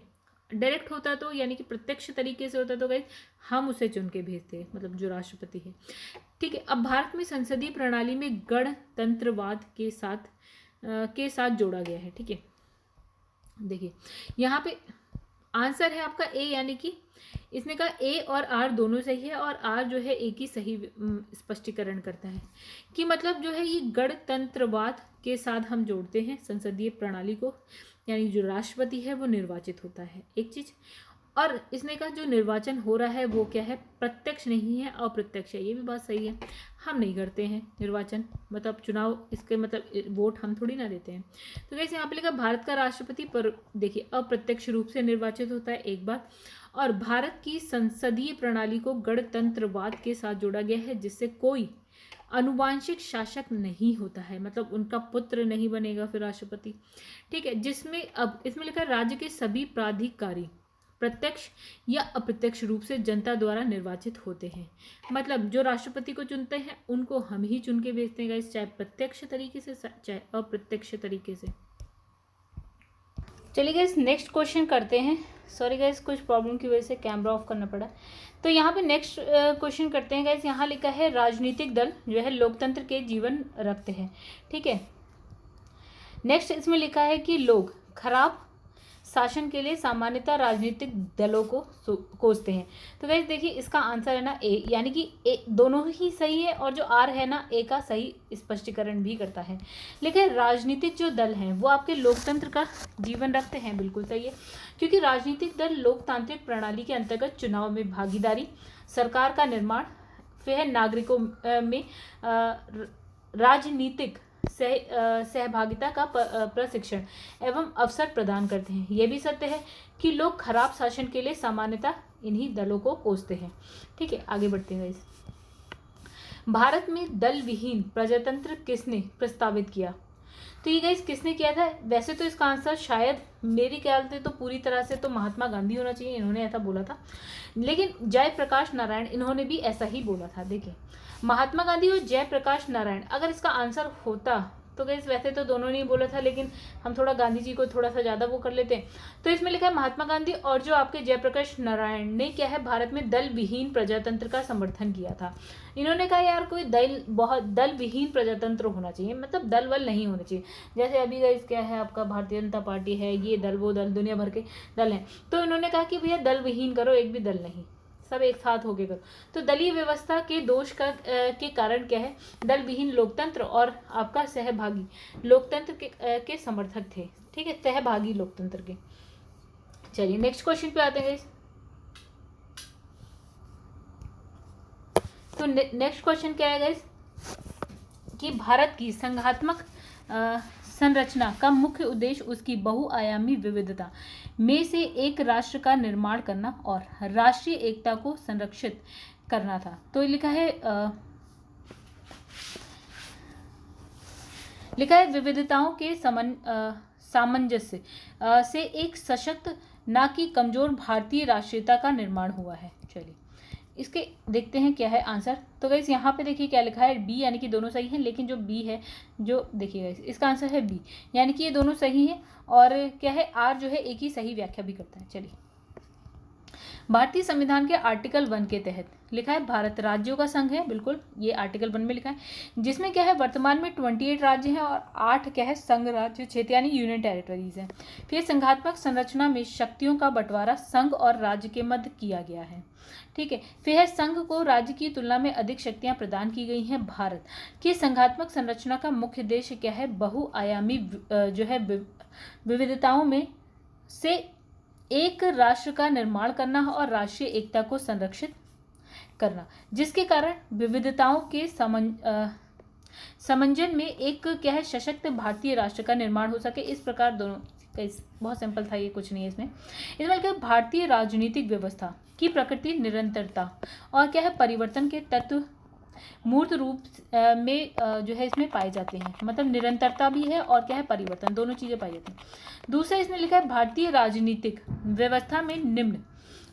डायरेक्ट होता तो यानी कि प्रत्यक्ष तरीके से होता तो गाइस हम उसे चुन के भेजते हैं, मतलब जो राष्ट्रपति है। ठीक है, अब भारत में संसदीय प्रणाली में गणतंत्रवाद के साथ जोड़ा गया है। ठीक है, देखिए यहाँ पे आंसर है आपका ए, यानी कि इसने कहा ए और आर दोनों सही है, और आर जो है एक ही सही स्पष्टीकरण करता है कि मतलब जो है ये गणतंत्रवाद के साथ हम जोड़ते हैं संसदीय प्रणाली को, यानी जो राष्ट्रपति है वो निर्वाचित होता है, एक चीज। और इसने कहा जो निर्वाचन हो रहा है वो क्या है, प्रत्यक्ष नहीं है, अप्रत्यक्ष है। ये भी बात सही है, हम नहीं करते हैं निर्वाचन, मतलब चुनाव, इसके मतलब वोट हम थोड़ी ना देते हैं। तो कैसे यहाँ पे लिखा भारत का राष्ट्रपति पर देखिए अप्रत्यक्ष रूप से निर्वाचित होता है एक बार, और भारत की संसदीय प्रणाली को गणतंत्रवाद के साथ जोड़ा गया है, जिससे कोई अनुवांशिक शासक नहीं होता है, मतलब उनका पुत्र नहीं बनेगा फिर राष्ट्रपति। ठीक है, जिसमें अब इसमें लिखा है राज्य के सभी प्राधिकारी प्रत्यक्ष या अप्रत्यक्ष रूप से जनता द्वारा निर्वाचित होते हैं। मतलब जो राष्ट्रपति को चुनते हैं उनको हम ही चुन के भेजते हैं गाइस, चाहे प्रत्यक्ष तरीके से चाहे अप्रत्यक्ष तरीके से। चलिए गाइस नेक्स्ट क्वेश्चन करते हैं। सॉरी गाइस कुछ प्रॉब्लम की वजह से कैमरा ऑफ करना पड़ा। तो यहाँ पे नेक्स्ट क्वेश्चन करते हैं गाइस। यहाँ लिखा है राजनीतिक दल जो है लोकतंत्र के जीवन रखते हैं। ठीक है, नेक्स्ट इसमें लिखा है कि लोग खराब शासन के लिए सामान्यतः राजनीतिक दलों को कोसते हैं। तो गाइस देखिए इसका आंसर है ना ए, यानी कि ए दोनों ही सही है, और जो आर है ना ए का सही स्पष्टीकरण भी करता है। लेकिन राजनीतिक जो दल हैं वो आपके लोकतंत्र का जीवन रखते हैं, बिल्कुल सही है, क्योंकि राजनीतिक दल लोकतांत्रिक प्रणाली के अंतर्गत चुनाव में भागीदारी, सरकार का निर्माण, फिर नागरिकों में राजनीतिक सहभागिता का प्रशिक्षण एवं अवसर प्रदान करते हैं। यह भी सत्य है कि लोग खराब शासन के लिए सामान्यतः इन्हीं दलों को कोसते हैं। ठीक है, आगे बढ़ते हैं। इस भारत में दल विहीन प्रजातंत्र किसने प्रस्तावित किया? तो ये गाइस किसने किया था? वैसे तो इसका आंसर शायद मेरे ख्याल से तो पूरी तरह से तो महात्मा गांधी होना चाहिए, इन्होंने ऐसा बोला था, लेकिन जयप्रकाश नारायण इन्होंने भी ऐसा ही बोला था। देखिए महात्मा गांधी और जयप्रकाश नारायण अगर इसका आंसर होता तो गाइस वैसे तो दोनों ने ही बोला था, लेकिन हम थोड़ा गांधी जी को थोड़ा सा ज़्यादा वो कर लेते हैं। तो इसमें लिखा है महात्मा गांधी और जो आपके जयप्रकाश नारायण ने क्या है भारत में दल विहीन प्रजातंत्र का समर्थन किया था। इन्होंने कहा यार कोई दल विहीन प्रजातंत्र होना चाहिए, मतलब दल वल नहीं होने चाहिए। जैसे अभी गाइस क्या है आपका भारतीय जनता पार्टी है, ये दल वो दल दुनिया भर के दल हैं, तो इन्होंने कहा कि भैया दल विहीन करो, एक भी दल नहीं, सब एक साथ होके करो। तो दलीय व्यवस्था के दोष के कारण क्या है, दल विहीन लोकतंत्र और आपका सहभागी लोकतंत्र के समर्थक थे। ठीक है, सहभागी लोकतंत्र के। चलिए नेक्स्ट क्वेश्चन पे आते हैं। तो नेक्स्ट क्वेश्चन क्या है गाइस कि भारत की संघात्मक संरचना का मुख्य उद्देश्य उसकी बहुआयामी विविधता में से एक राष्ट्र का निर्माण करना और राष्ट्रीय एकता को संरक्षित करना था। तो लिखा है विविधताओं के सामंजस्य से एक सशक्त ना कि कमजोर भारतीय राष्ट्रीयता का निर्माण हुआ है। चलिए इसके देखते हैं क्या है आंसर। तो गाइस यहाँ पे देखिए क्या लिखा है, बी, यानी कि दोनों सही हैं, लेकिन जो बी है, जो देखिए गाइस इसका आंसर है बी, यानी कि ये दोनों सही हैं। और क्या है, आर जो है एक ही सही व्याख्या भी करता है। चलिए, भारतीय संविधान के आर्टिकल 1 के तहत लिखा है भारत राज्यों का संघ है, बिल्कुल ये आर्टिकल 1 में लिखा है, जिसमें क्या है वर्तमान में 28 राज्य हैं और 8 क्या है संघ राज्य क्षेत्र यानी यूनियन टेरिटरीज हैं। फिर संघात्मक संरचना में शक्तियों का बंटवारा संघ और राज्य के मध्य किया गया है, ठीक है। फिर है संघ को राज्य की तुलना में अधिक शक्तियां प्रदान की गई हैं। भारत की संघात्मक संरचना का मुख्य उद्देश्य क्या है, बहुआयामी जो है विविधताओं में से एक राष्ट्र का निर्माण करना और राष्ट्रीय एकता को संरक्षित करना, जिसके कारण विविधताओं के समंजन में एक क्या है सशक्त भारतीय राष्ट्र का निर्माण हो सके। इस प्रकार दोनों, बहुत सिंपल था ये, कुछ नहीं है इसमें क्या भारतीय राजनीतिक व्यवस्था की प्रकृति निरंतरता और क्या है परिवर्तन के तत्व मूर्त रूप में जो है इसमें पाए जाते हैं, मतलब निरंतरता भी है और क्या है परिवर्तन, दोनों चीजें पाई जाती हैं। दूसरा इसमें लिखा है भारतीय राजनीतिक व्यवस्था में निम्न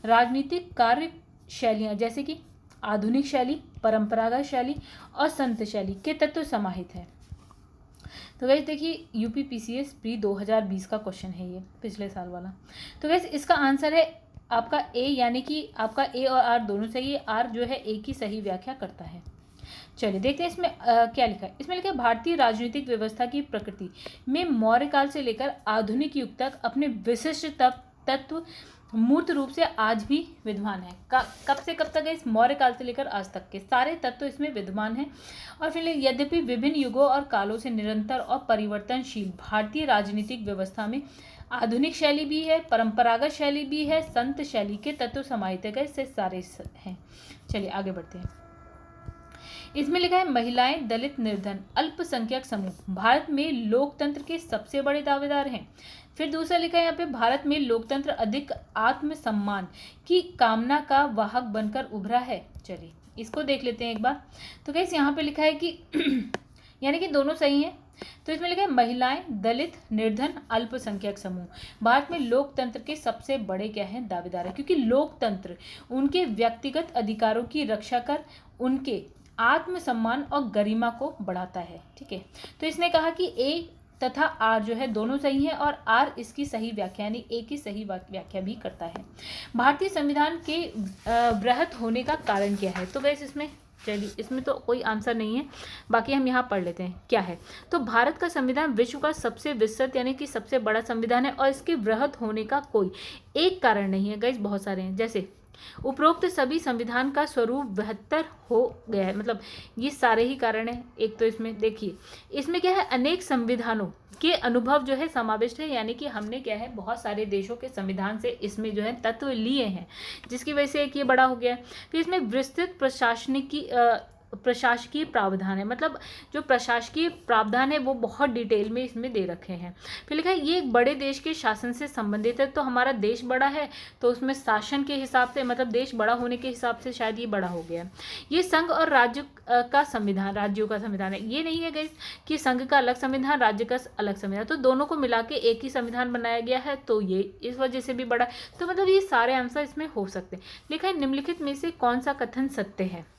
राजनीतिक कार्य शैलियां जैसे कि आधुनिक शैली, परंपरागत शैली और संत शैली के तत्व समाहित है। तो गाइस देखिए यूपीपीसीएस प्री 2020 का क्वेश्चन है ये, पिछले साल वाला। तो गाइस इसका आंसर है आपका ए, यानी कि आपका ए और आर दोनों सही है। आर जो है एक ही सही व्याख्या करता है। चलिए देखते हैं इसमें क्या लिखा है। इसमें लिखा है भारतीय राजनीतिक व्यवस्था की प्रकृति में मौर्य काल से लेकर आधुनिक युग तक अपने विशिष्ट तत्व मूर्त रूप से आज भी विद्यमान है। कब से कब तक है, इस मौर्य काल से लेकर आज तक के सारे तत्व इसमें विद्यमान हैं। और फिर यद्यपि विभिन्न युगों और कालों से निरंतर और परिवर्तनशील भारतीय राजनीतिक व्यवस्था में आधुनिक शैली भी है, परंपरागत शैली भी है, संत शैली के तत्व समाहित है, इससे सारे हैं। चलिए आगे बढ़ते हैं। इसमें लिखा है महिलाएं, दलित, निर्धन, अल्पसंख्यक समूह भारत में लोकतंत्र के सबसे बड़े दावेदार हैं। फिर दूसरा लिखा है यहाँ पे भारत में लोकतंत्र अधिक आत्मसम्मान की कामना का वाहक बनकर उभरा है। चलिए इसको देख लेते हैं एक बार। तो कैसे यहाँ पे लिखा है कि यानी कि दोनों सही हैं। तो इसमें लिखा है महिलाएं, दलित, निर्धन, अल्पसंख्यक समूह भारत में लोकतंत्र के सबसे बड़े क्या है दावेदार है, क्योंकि लोकतंत्र उनके व्यक्तिगत अधिकारों की रक्षा कर उनके आत्मसम्मान और गरिमा को बढ़ाता है, ठीक है। तो इसने कहा कि ए तथा आर जो है दोनों सही हैं और आर इसकी सही व्याख्या यानी ए की सही व्याख्या भी करता है। भारतीय संविधान के वृहत होने का कारण क्या है। तो वैसे इसमें चलिए इसमें तो कोई आंसर नहीं है, बाकी हम यहाँ पढ़ लेते हैं क्या है। तो भारत का संविधान विश्व का सबसे विस्तृत यानी कि सबसे बड़ा संविधान है और इसके वृहत होने का कोई एक कारण नहीं है गाइस, बहुत सारे हैं। जैसे उपरोक्त सभी संविधान का स्वरूप बेहतर हो गया है, मतलब ये सारे ही कारण हैं। एक तो इसमें देखिए इसमें क्या है अनेक संविधानों के अनुभव जो है समाविष्ट है, यानी कि हमने क्या है बहुत सारे देशों के संविधान से इसमें जो है तत्व लिए हैं, जिसकी वजह से एक ये बड़ा हो गया है। फिर इसमें विस्तृत प्रशासकीय प्रावधान है, मतलब जो प्रशासकीय प्रावधान है वो बहुत डिटेल में इसमें दे रखे हैं। फिर लिखा है ये एक बड़े देश के शासन से संबंधित है, तो हमारा देश बड़ा है तो उसमें शासन के हिसाब से मतलब देश बड़ा होने के हिसाब से शायद ये बड़ा हो गया। ये संघ और राज्य का संविधान, राज्यों का संविधान है, ये नहीं है गाइस कि संघ का अलग संविधान राज्य का अलग संविधान, तो दोनों को मिला के एक ही संविधान बनाया गया है, तो ये इस वजह से भी बड़ा। तो मतलब ये सारे आंसर इसमें हो सकते हैं। लिखा है निम्नलिखित में से कौन सा कथन सत्य है।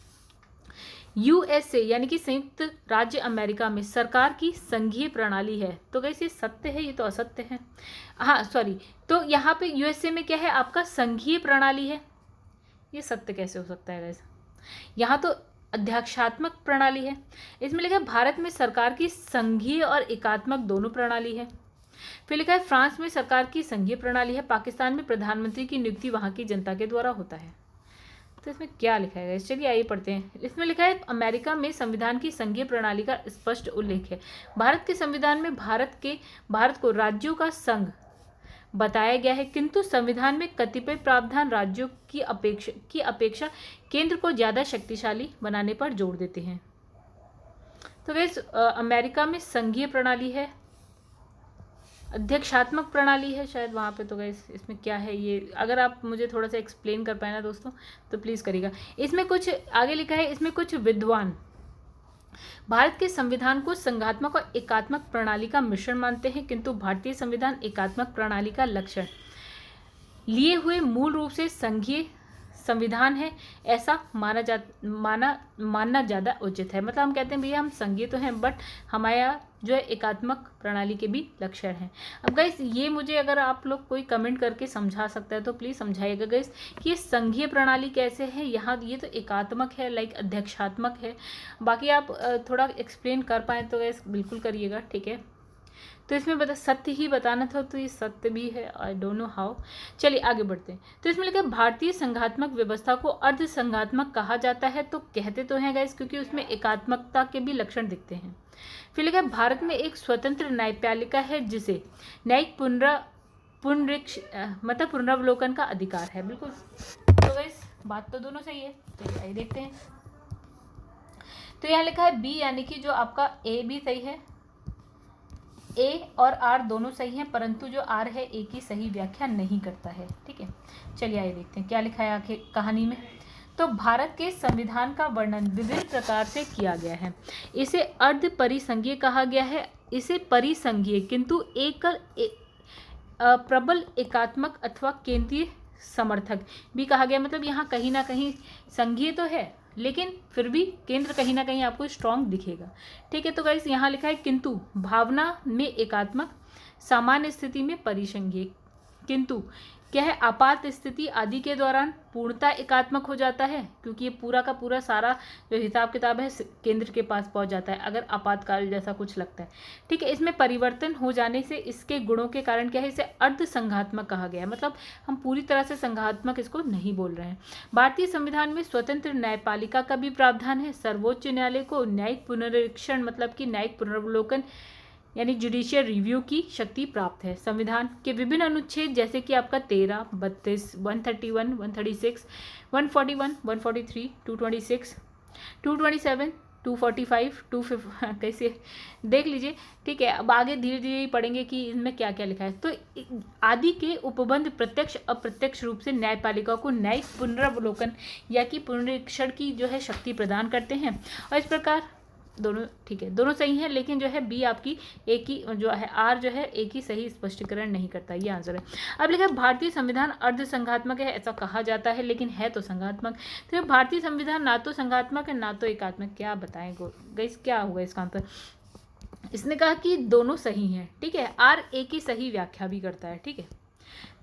यूएसए यानी कि संयुक्त राज्य अमेरिका में सरकार की संघीय प्रणाली है, तो कैसे ये सत्य है, ये तो असत्य है। हाँ सॉरी, तो यहाँ पे यूएसए में क्या है आपका संघीय प्रणाली है, ये सत्य कैसे हो सकता है गाइस। यहाँ तो अध्यक्षात्मक प्रणाली है। इसमें लिखा है भारत में सरकार की संघीय और एकात्मक दोनों प्रणाली है। फिर लिखा है फ्रांस में सरकार की संघीय प्रणाली है। पाकिस्तान में प्रधानमंत्री की नियुक्ति वहाँ की जनता के द्वारा होता है। तो इसमें क्या लिखा है, चलिए आइए पढ़ते हैं। इसमें लिखा है अमेरिका में संविधान की संघीय प्रणाली का स्पष्ट उल्लेख है। भारत के संविधान में भारत को राज्यों का संघ बताया गया है, किंतु संविधान में कतिपय प्रावधान राज्यों की अपेक्षा केंद्र को ज्यादा शक्तिशाली बनाने पर जोर देते हैं। तो वैसे अमेरिका में संघीय प्रणाली है, अध्यक्षात्मक प्रणाली है शायद वहाँ पे। तो गाइस इसमें क्या है ये, अगर आप मुझे थोड़ा सा एक्सप्लेन कर पाए ना दोस्तों तो प्लीज़ करिएगा। इसमें कुछ आगे लिखा है, इसमें कुछ विद्वान भारत के संविधान को संघात्मक और एकात्मक प्रणाली का मिश्रण मानते हैं, किंतु भारतीय संविधान एकात्मक प्रणाली का लक्षण लिए हुए मूल रूप से संघीय संविधान है, ऐसा मानना ज़्यादा उचित है। मतलब हम कहते हैं भैया हम संघीय तो हैं, बट हमारे यहाँ जो है एकात्मक प्रणाली के भी लक्षण हैं। अब गाइस ये मुझे अगर आप लोग कोई कमेंट करके समझा सकता है तो प्लीज़ समझाइएगा गाइस कि ये संघीय प्रणाली कैसे है। यहाँ ये तो एकात्मक है, लाइक अध्यक्षात्मक है। बाकी आप थोड़ा एक्सप्लेन कर पाए तो गाइस बिल्कुल करिएगा, ठीक है। तो इसमें सत्य ही बताना था, तो ये सत्य भी है, आई डोंट नो हाउ। चलिए आगे बढ़ते हैं। तो इसमें लिखा है भारतीय संघात्मक व्यवस्था को अर्ध संघात्मक कहा जाता है। तो कहते तो हैं गाइस क्योंकि उसमें एकात्मकता के भी लक्षण दिखते हैं। फिर लिखा है भारत में एक स्वतंत्र न्यायपालिका है जिसे न्यायिक पुनरावलोकन का अधिकार है। बिल्कुल, तो गाइस बात तो दोनों सही है। चलिए आइए देखते हैं। तो यहाँ लिखा है बी, यानी कि जो आपका ए भी सही है, ए और आर दोनों सही हैं, परंतु जो आर है ए की सही व्याख्या नहीं करता है, ठीक है। चलिए आइए देखते हैं क्या लिखा है आखिर कहानी में। तो भारत के संविधान का वर्णन विभिन्न प्रकार से किया गया है। इसे अर्ध परिसंघीय कहा गया है, इसे परिसंघीय किंतु एकल प्रबल एकात्मक अथवा केंद्रीय समर्थक भी कहा गया। मतलब यहाँ कहीं ना कहीं संघीय तो है लेकिन फिर भी केंद्र कहीं ना कहीं आपको स्ट्रॉन्ग दिखेगा, ठीक है। तो गाइस यहाँ लिखा है किंतु भावना में एकात्मक, सामान्य स्थिति में परिसंघीय, किंतु क्या है आपात स्थिति आदि के दौरान पूर्णता एकात्मक हो जाता है, क्योंकि ये पूरा का पूरा सारा जो हिसाब किताब है केंद्र के पास पहुंच जाता है अगर आपातकाल जैसा कुछ लगता है, ठीक है। इसमें परिवर्तन हो जाने से इसके गुणों के कारण क्या है इसे अर्ध संघात्मक कहा गया है। मतलब हम पूरी तरह से संघात्मक इसको नहीं बोल रहे हैं। भारतीय संविधान में स्वतंत्र न्यायपालिका का भी प्रावधान है। सर्वोच्च न्यायालय को न्यायिक पुनरीक्षण मतलब कि न्यायिक पुनर्वलोकन यानी जुडिशियल रिव्यू की शक्ति प्राप्त है। संविधान के विभिन्न अनुच्छेद जैसे कि आपका 13, 32, 131, 136, 141, 143, 226, 227, 245, 250 कैसे देख लीजिए, ठीक है। अब आगे धीरे धीरे पढ़ेंगे कि इनमें क्या क्या लिखा है। तो आदि के उपबंध प्रत्यक्ष अप्रत्यक्ष रूप से न्यायपालिका को न्यायिक पुनरावलोकन या कि पुनरीक्षण की जो है शक्ति प्रदान करते हैं। और इस प्रकार दोनों ठीक है, दोनों सही हैं, लेकिन जो है बी आपकी एक ही जो है आर जो है एक ही सही स्पष्टीकरण नहीं करता, ये आंसर है। अब लिखा है भारतीय संविधान अर्ध संघात्मक है, ऐसा कहा जाता है लेकिन है तो संघात्मक। तो भारतीय संविधान ना तो संघात्मक है ना तो एकात्मक, क्या बताएं गाइस क्या होगा इसका आंसर। इसने कहा कि दोनों सही हैं, ठीक है। आर एक ही सही व्याख्या भी करता है, ठीक है।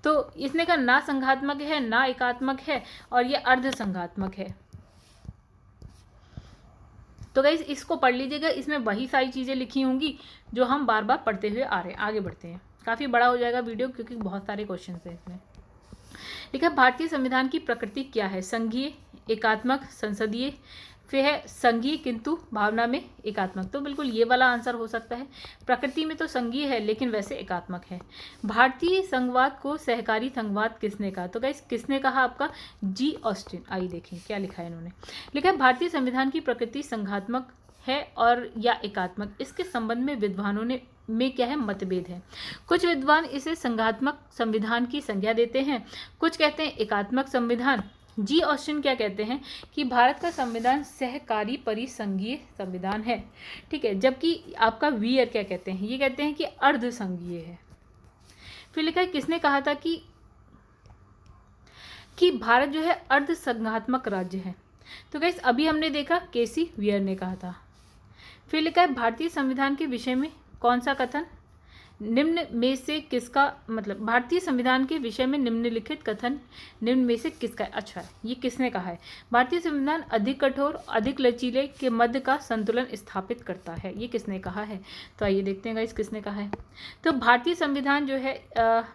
तो इसने कहा ना संघात्मक है ना एकात्मक है और ये अर्ध संघात्मक है। तो गाइस इसको पढ़ लीजिएगा, इसमें वही सारी चीज़ें लिखी होंगी जो हम बार बार पढ़ते हुए आ रहे हैं। आगे बढ़ते हैं, काफ़ी बड़ा हो जाएगा वीडियो क्योंकि बहुत सारे क्वेश्चन हैं इसमें। लिखा भारतीय संविधान की प्रकृति क्या है, संघीय, एकात्मक, संसदीय, फिर है संघीय किंतु भावना में एकात्मक। तो बिल्कुल ये वाला आंसर हो सकता है। प्रकृति में तो संघीय है लेकिन वैसे एकात्मक है। भारतीय संघवाद को सहकारी संघवाद किसने कहा, तो गाइस किसने कहा आपका जी ऑस्टिन। आइए देखें क्या लिखा है इन्होंने। लिखा है भारतीय संविधान की प्रकृति संघात्मक है और या एकात्मक, इसके संबंध में विद्वानों में क्या है मतभेद है। कुछ विद्वान इसे संघात्मक संविधान की संज्ञा देते हैं, कुछ कहते हैं एकात्मक संविधान। जी ऑस्टिन क्या कहते हैं कि भारत का संविधान सहकारी परिसंघीय संविधान है, ठीक है। जबकि आपका वीयर क्या कहते हैं, ये कहते हैं कि अर्ध संघीय है। फिर लिखा है किसने कहा था कि भारत जो है अर्ध संघात्मक राज्य है, तो गाइस अभी हमने देखा केसी वीयर ने कहा था। फिर लिखा है भारतीय संविधान के विषय में कौन सा कथन निम्न में से किसका, मतलब भारतीय संविधान के विषय में निम्नलिखित कथन निम्न में से किसका है। अच्छा ये किसने कहा है, भारतीय संविधान अधिक कठोर अधिक लचीले के मध्य का संतुलन स्थापित करता है, ये किसने कहा है। तो आइए देखते हैं गाइस किसने कहा है। तो भारतीय संविधान जो है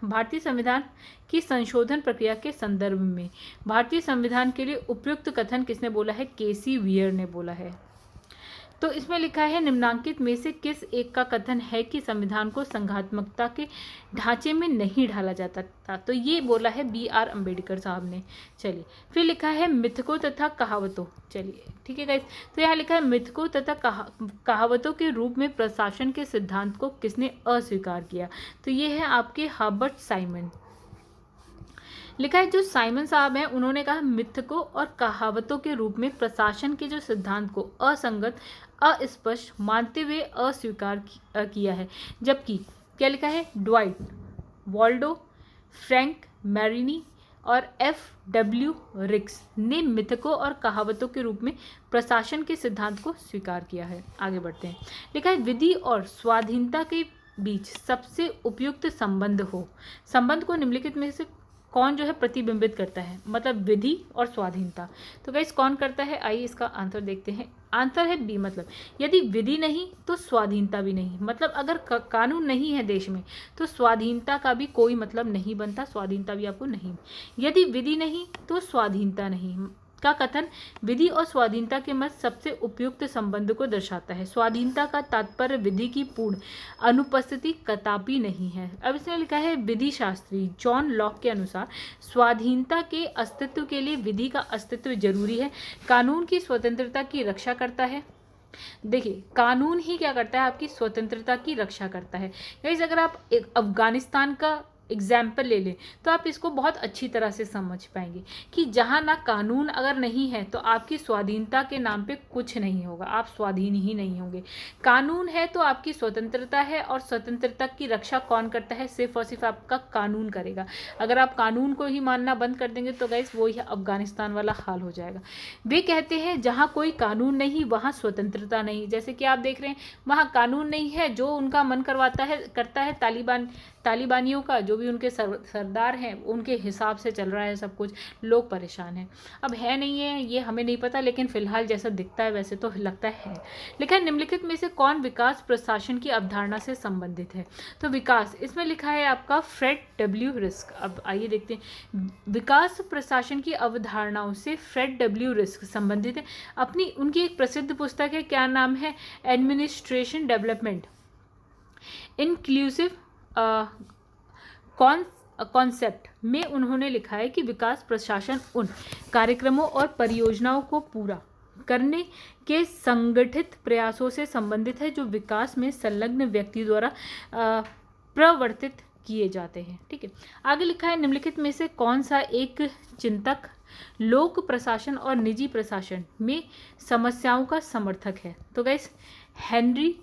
भारतीय संविधान की संशोधन प्रक्रिया के संदर्भ में भारतीय संविधान के लिए उपयुक्त कथन किसने बोला है, केसी वीयर ने बोला है। तो इसमें लिखा है निम्नांकित में से किस एक का कथन है कि संविधान को संघात्मकता के ढांचे में नहीं ढाला जाता था, तो ये बोला है बी आर अम्बेडकर साहब ने। चलिए फिर लिखा है मिथकों तथा कहावतों, चलिए ठीक है गाइस। तो यहाँ लिखा है मिथकों तथा कहावतों के रूप में प्रशासन के सिद्धांत को किसने अस्वीकार किया, तो ये है आपके हर्बर्ट साइमन। लिखा है जो साइमन साहब हैं उन्होंने कहा मिथकों और कहावतों के रूप में प्रशासन के जो सिद्धांत को असंगत अस्पष्ट मानते हुए अस्वीकार किया है। जबकि क्या लिखा है ड्वाइट, वॉल्डो, फ्रैंक मैरिनी, और F.W. रिक्स ने मिथकों और कहावतों के रूप में प्रशासन के सिद्धांत को स्वीकार किया है। आगे बढ़ते हैं। लिखा है विधि और स्वाधीनता के बीच सबसे उपयुक्त संबंध को निम्नलिखित में से कौन जो है प्रतिबिंबित करता है, मतलब विधि और स्वाधीनता। तो गाइस कौन करता है, आइए इसका आंसर देखते हैं। आंसर है बी, मतलब यदि विधि नहीं तो स्वाधीनता भी नहीं। मतलब अगर कानून नहीं है देश में तो स्वाधीनता का भी कोई मतलब नहीं बनता, स्वाधीनता भी आपको नहीं। यदि विधि नहीं तो स्वाधीनता नहीं का कथन विधि और स्वाधीनता के मध्य सबसे उपयुक्त संबंध को दर्शाता है। स्वाधीनता का तात्पर्य विधि की पूर्ण अनुपस्थिति कदापि नहीं है। अब इसने लिखा है विधि शास्त्री जॉन लॉक के अनुसार स्वाधीनता के अस्तित्व के लिए विधि का अस्तित्व जरूरी है। कानून की स्वतंत्रता की रक्षा करता है। देखिए कानून ही क्या करता है, आपकी स्वतंत्रता की रक्षा करता है। गाइस अगर आप एक अफगानिस्तान का एग्जाम्पल ले लें तो आप इसको बहुत अच्छी तरह से समझ पाएंगे कि जहाँ ना कानून अगर नहीं है तो आपकी स्वाधीनता के नाम पे कुछ नहीं होगा, आप स्वाधीन ही नहीं होंगे। कानून है तो आपकी स्वतंत्रता है, और स्वतंत्रता की रक्षा कौन करता है, सिर्फ और सिर्फ आपका कानून करेगा। अगर आप कानून को ही मानना बंद कर देंगे तो गाइस वो ही अफगानिस्तान वाला हाल हो जाएगा। वे कहते हैं जहाँ कोई कानून नहीं वहाँ स्वतंत्रता नहीं। जैसे कि आप देख रहे हैं वहाँ कानून नहीं है, जो उनका मन करता है तालिबानियों का, जो भी उनके सरदार हैं उनके हिसाब से चल रहा है सब कुछ, लोग परेशान हैं। अब है नहीं है ये हमें नहीं पता, लेकिन फिलहाल जैसा दिखता है वैसे तो लगता है। लिखा है निम्नलिखित में से कौन विकास प्रशासन की अवधारणा से संबंधित है। तो विकास इसमें लिखा है आपका फ्रेड डब्ल्यू रिस्क। अब आइए देखते हैं विकास प्रशासन की अवधारणाओं से फ्रेड डब्ल्यू रिस्क संबंधित है। अपनी उनकी एक प्रसिद्ध पुस्तक है, क्या नाम है, एडमिनिस्ट्रेशन डेवलपमेंट इंक्लूसिव कॉन्सेप्ट में उन्होंने लिखा है कि विकास प्रशासन उन कार्यक्रमों और परियोजनाओं को पूरा करने के संगठित प्रयासों से संबंधित है जो विकास में संलग्न व्यक्ति द्वारा प्रवर्तित किए जाते हैं। ठीक है, आगे लिखा है निम्नलिखित में से कौन सा एक चिंतक लोक प्रशासन और निजी प्रशासन में समस्याओं का समर्थक है। तो गाइस हेनरी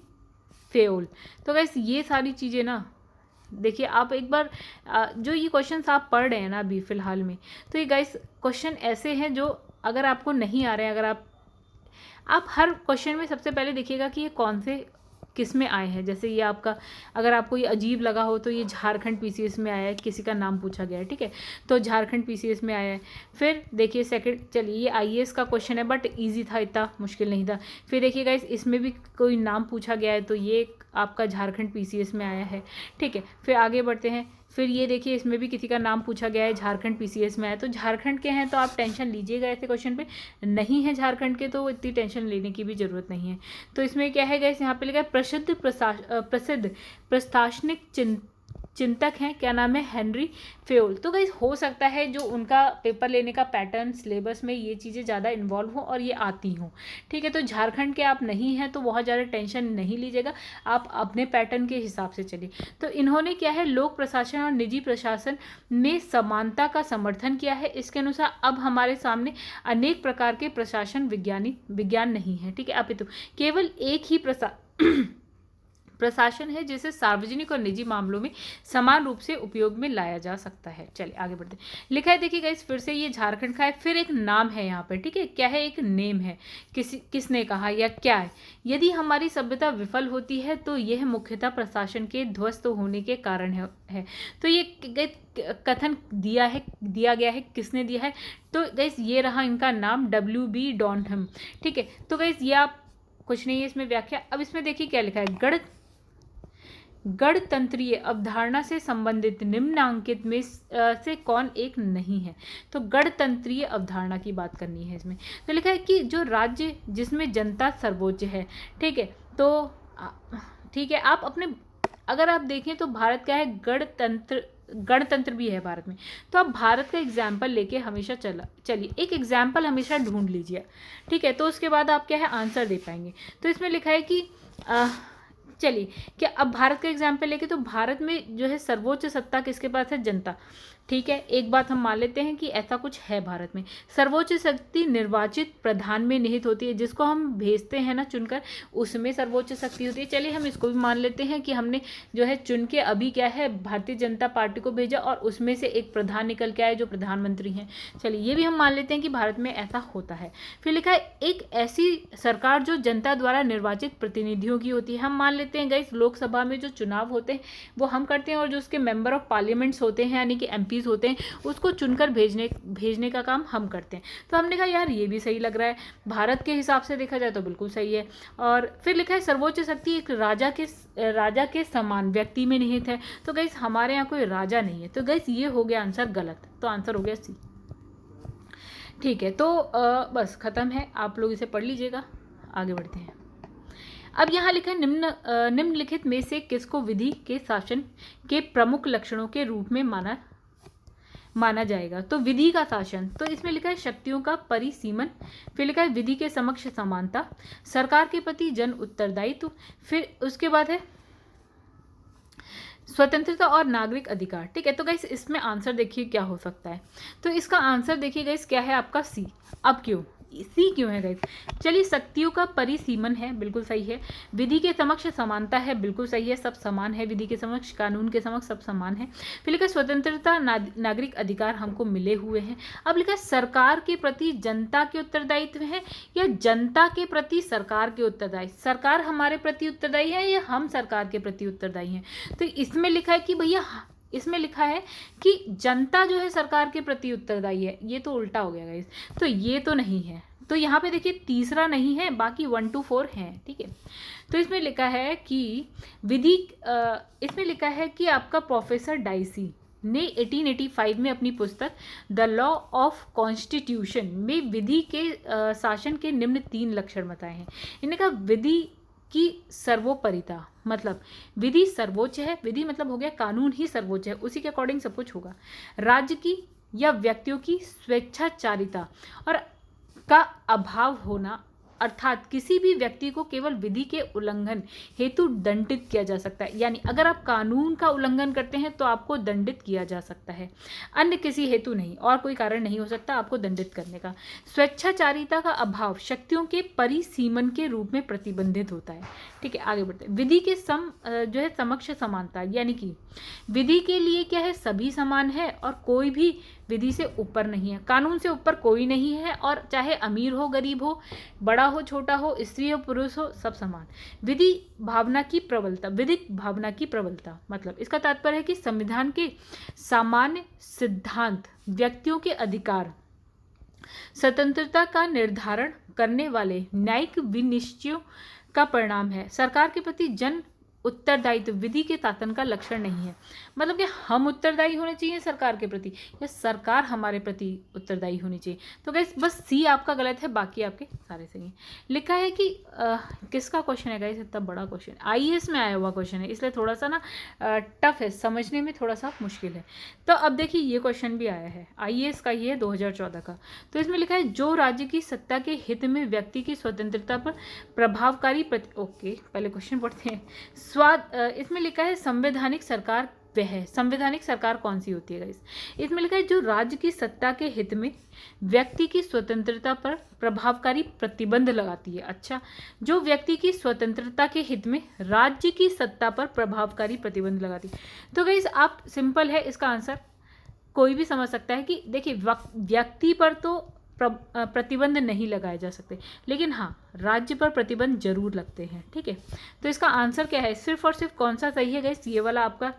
फेयोल। तो गाइस ये सारी चीज़ें ना देखिए आप एक बार जो ये क्वेश्चंस आप पढ़ रहे हैं ना अभी फ़िलहाल में, तो ये गाइस क्वेश्चन ऐसे हैं जो अगर आपको नहीं आ रहे हैं, अगर आप हर क्वेश्चन में सबसे पहले देखिएगा कि ये कौन से किस में आए हैं। जैसे ये आपका अगर आपको ये अजीब लगा हो तो ये झारखंड पीसीएस में आया है, किसी का नाम पूछा गया है, ठीक है, तो झारखंड पीसीएस में आया है। फिर देखिए सेकंड, चलिए ये आईएएस का क्वेश्चन है बट इजी था, इतना मुश्किल नहीं था। फिर देखिए गाइस इसमें भी कोई नाम पूछा गया है तो ये आपका झारखंड पीसीएस में आया है, ठीक है। फिर आगे बढ़ते हैं, फिर ये देखिए इसमें भी किसी का नाम पूछा गया है, झारखंड पीसीएस में आया, तो झारखंड के हैं तो आप टेंशन लीजिएगा ऐसे क्वेश्चन पे। नहीं है झारखंड के तो इतनी टेंशन लेने की भी ज़रूरत नहीं है। तो इसमें क्या है गाइस, यहाँ पे लिखा है प्रसिद्ध प्रशासनिक चिंतक हैं, क्या नाम है, हेनरी फेयोल। तो गाइस हो सकता है जो उनका पेपर लेने का पैटर्न सिलेबस में ये चीज़ें ज़्यादा इन्वॉल्व हो और ये आती हों, ठीक है। तो झारखंड के आप नहीं हैं तो बहुत ज़्यादा टेंशन नहीं लीजिएगा, आप अपने पैटर्न के हिसाब से चलिए। तो इन्होंने क्या है लोक प्रशासन और निजी प्रशासन में समानता का समर्थन किया है। इसके अनुसार अब हमारे सामने अनेक प्रकार के प्रशासन विज्ञान नहीं है, ठीक है। अपितु केवल एक ही प्रशासन है जिसे सार्वजनिक और निजी मामलों में समान रूप से उपयोग में लाया जा सकता है। चलिए आगे बढ़ते हैं। लिखा है देखिए गाइस फिर से ये झारखंड का है, फिर एक नाम है यहाँ पर, ठीक है, क्या है, एक नेम है, किसने कहा या क्या है। यदि हमारी सभ्यता विफल होती है तो यह मुख्यतः प्रशासन के ध्वस्त होने के कारण है। तो ये कथन दिया गया है, किसने दिया है, तो गाइस ये रहा इनका नाम W.B. डॉनहम, ठीक है। तो गाइस ये आप कुछ नहीं है इसमें व्याख्या। अब इसमें देखिए क्या लिखा है, गणतंत्रीय अवधारणा से संबंधित निम्नांकित में से कौन एक नहीं है। तो गणतंत्रीय अवधारणा की बात करनी है इसमें। तो लिखा है कि जो राज्य जिसमें जनता सर्वोच्च है, ठीक है। तो ठीक है, आप अपने अगर आप देखें तो भारत क्या है, गणतंत्र भी है भारत में। तो आप भारत का एग्जाम्पल लेके हमेशा चलिए, एक एग्जाम्पल हमेशा ढूंढ लीजिए, ठीक है, तो उसके बाद आप क्या है आंसर दे पाएंगे। तो इसमें लिखा है कि चलिए क्या अब भारत का एग्जाम्पल लेके, तो भारत में जो है सर्वोच्च सत्ता किसके पास है, जनता। ठीक है, एक बात हम मान लेते हैं कि ऐसा कुछ है भारत में। सर्वोच्च शक्ति निर्वाचित प्रधान में निहित होती है, जिसको हम भेजते हैं ना चुनकर, उसमें सर्वोच्च शक्ति होती है। चलिए हम इसको भी मान लेते हैं कि हमने जो है चुन के अभी क्या है भारतीय जनता पार्टी को भेजा और उसमें से एक प्रधान निकल के आए जो प्रधानमंत्री हैं। चलिए ये भी हम मान लेते हैं कि भारत में ऐसा होता है। फिर लिखा है एक ऐसी सरकार जो जनता द्वारा निर्वाचित प्रतिनिधियों की होती है। हम मान लेते हैं गाइस लोकसभा में जो चुनाव होते हैं वो हम करते हैं और जो उसके मेंबर ऑफ पार्लियामेंट्स होते हैं यानी कि एमपीज होते हैं उसको चुनकर भेजने का काम हम करते हैं। तो हमने कहा यार ये भी सही लग रहा है, भारत के हिसाब से देखा जाए तो बिल्कुल सही है। और फिर लिखा है सर्वोच्च शक्ति एक राजा के समान व्यक्ति में निहित है। तो गाइस हमारे यहाँ कोई राजा नहीं है, तो गाइस ये हो गया आंसर गलत, तो आंसर हो गया सी। ठीक है, तो बस खत्म है, आप लोग इसे पढ़ लीजिएगा, आगे बढ़ते हैं। अब यहाँ लिखा है निम्नलिखित में से किसको विधि के शासन के प्रमुख लक्षणों के रूप में माना जाएगा। तो विधि का शासन, तो इसमें लिखा है शक्तियों का परिसीमन, फिर लिखा है विधि के समक्ष समानता, सरकार के प्रति जन उत्तरदायित्व, फिर उसके बाद है स्वतंत्रता और नागरिक अधिकार। ठीक है, तो गाइस इसमें आंसर देखिए क्या हो सकता है। तो इसका आंसर देखिए गाइस क्या है आपका सी। अब क्यों सी क्यों है गाइस? चलिए शक्तियों का परिसीमन है, बिल्कुल सही है। विधि के समक्ष समानता है, बिल्कुल सही है, सब समान है, विधि के समक्ष कानून के समक्ष सब समान है। फिर लिखा स्वतंत्रता नागरिक अधिकार हमको मिले हुए हैं। अब लिखा सरकार के प्रति जनता के उत्तरदायित्व है या जनता के प्रति सरकार के उत्तरदायित्व। सरकार हमारे प्रति उत्तरदायी है या हम सरकार के प्रति उत्तरदायी हैं। तो इसमें लिखा है कि भैया इसमें लिखा है कि जनता जो है सरकार के प्रति उत्तरदायी है, ये तो उल्टा हो गया गाइस, तो ये तो नहीं है। तो यहाँ पे देखिए तीसरा नहीं है, बाकी 1 to 4 हैं। ठीक है, तो इसमें लिखा है कि इसमें लिखा है कि आपका प्रोफेसर डाइसी ने 1885 में अपनी पुस्तक द लॉ ऑफ कॉन्स्टिट्यूशन में विधि के शासन के निम्न 3 लक्षण बताए हैं। इन्होंने कहा विधि की सर्वोपरिता, मतलब विधि सर्वोच्च है, विधि मतलब हो गया कानून ही सर्वोच्च है, उसी के अकॉर्डिंग सब कुछ होगा। राज्य की या व्यक्तियों की स्वेच्छाचारिता और का अभाव होना, अर्थात किसी भी व्यक्ति को केवल विधि के उल्लंघन हेतु दंडित किया जा सकता है। यानी अगर आप कानून का उल्लंघन करते हैं तो आपको दंडित किया जा सकता है, अन्य किसी हेतु नहीं, और कोई कारण नहीं हो सकता आपको दंडित करने का। स्वेच्छाचारिता का अभाव शक्तियों के परिसीमन के रूप में प्रतिबंधित होता है। ठीक है, आगे बढ़ते हैं। विधि के जो है समक्ष समानता, यानी कि विधि के लिए क्या है सभी समान है और कोई भी विधि से ऊपर नहीं है, कानून से ऊपर कोई नहीं है, और चाहे अमीर हो गरीब हो, बड़ा हो छोटा हो, स्त्री हो पुरुष हो, सब समान। विधिक भावना की प्रबलता मतलब इसका तात्पर्य है कि संविधान के सामान्य सिद्धांत व्यक्तियों के अधिकार स्वतंत्रता का निर्धारण करने वाले न्यायिक विनिश्चयों का परिणाम है। सरकार के प्रति जन उत्तरदायित्व विधि के शासन का लक्षण नहीं है, मतलब कि हम उत्तरदायी होने चाहिए सरकार के प्रति या सरकार हमारे प्रति उत्तरदायी होनी चाहिए। तो गाइस बस सी आपका गलत है, बाकी आपके सारे सही हैं। लिखा है कि किसका क्वेश्चन है गाइस, इतना बड़ा क्वेश्चन आईएएस में आया हुआ क्वेश्चन है, इसलिए थोड़ा सा ना टफ है, समझने में थोड़ा सा मुश्किल है। तो अब देखिए ये क्वेश्चन भी आया है आईएएस का, ये है 2014 का। तो इसमें लिखा है जो राज्य की सत्ता के हित में व्यक्ति की स्वतंत्रता पर प्रभावकारी ओके पहले क्वेश्चन पढ़ते हैं। इसमें लिखा है संवैधानिक सरकार वह है। संवैधानिक सरकार कौन सी होती है गाइस? इसमें लिखा है जो राज्य की सत्ता के हित में व्यक्ति की स्वतंत्रता पर प्रभावकारी प्रतिबंध लगाती है। अच्छा, जो व्यक्ति की स्वतंत्रता के हित में राज्य की सत्ता पर प्रभावकारी प्रतिबंध लगाती है। तो गाइस आप सिंपल है इसका आंसर कोई भी समझ सकता है कि देखिए व्यक्ति पर तो प्रतिबंध नहीं लगाए जा सकते, लेकिन हाँ राज्य पर प्रतिबंध जरूर लगते हैं। ठीक है, तो इसका आंसर क्या है? सिर्फ और सिर्फ कौन सा सही है गाइस? ये वाला आपका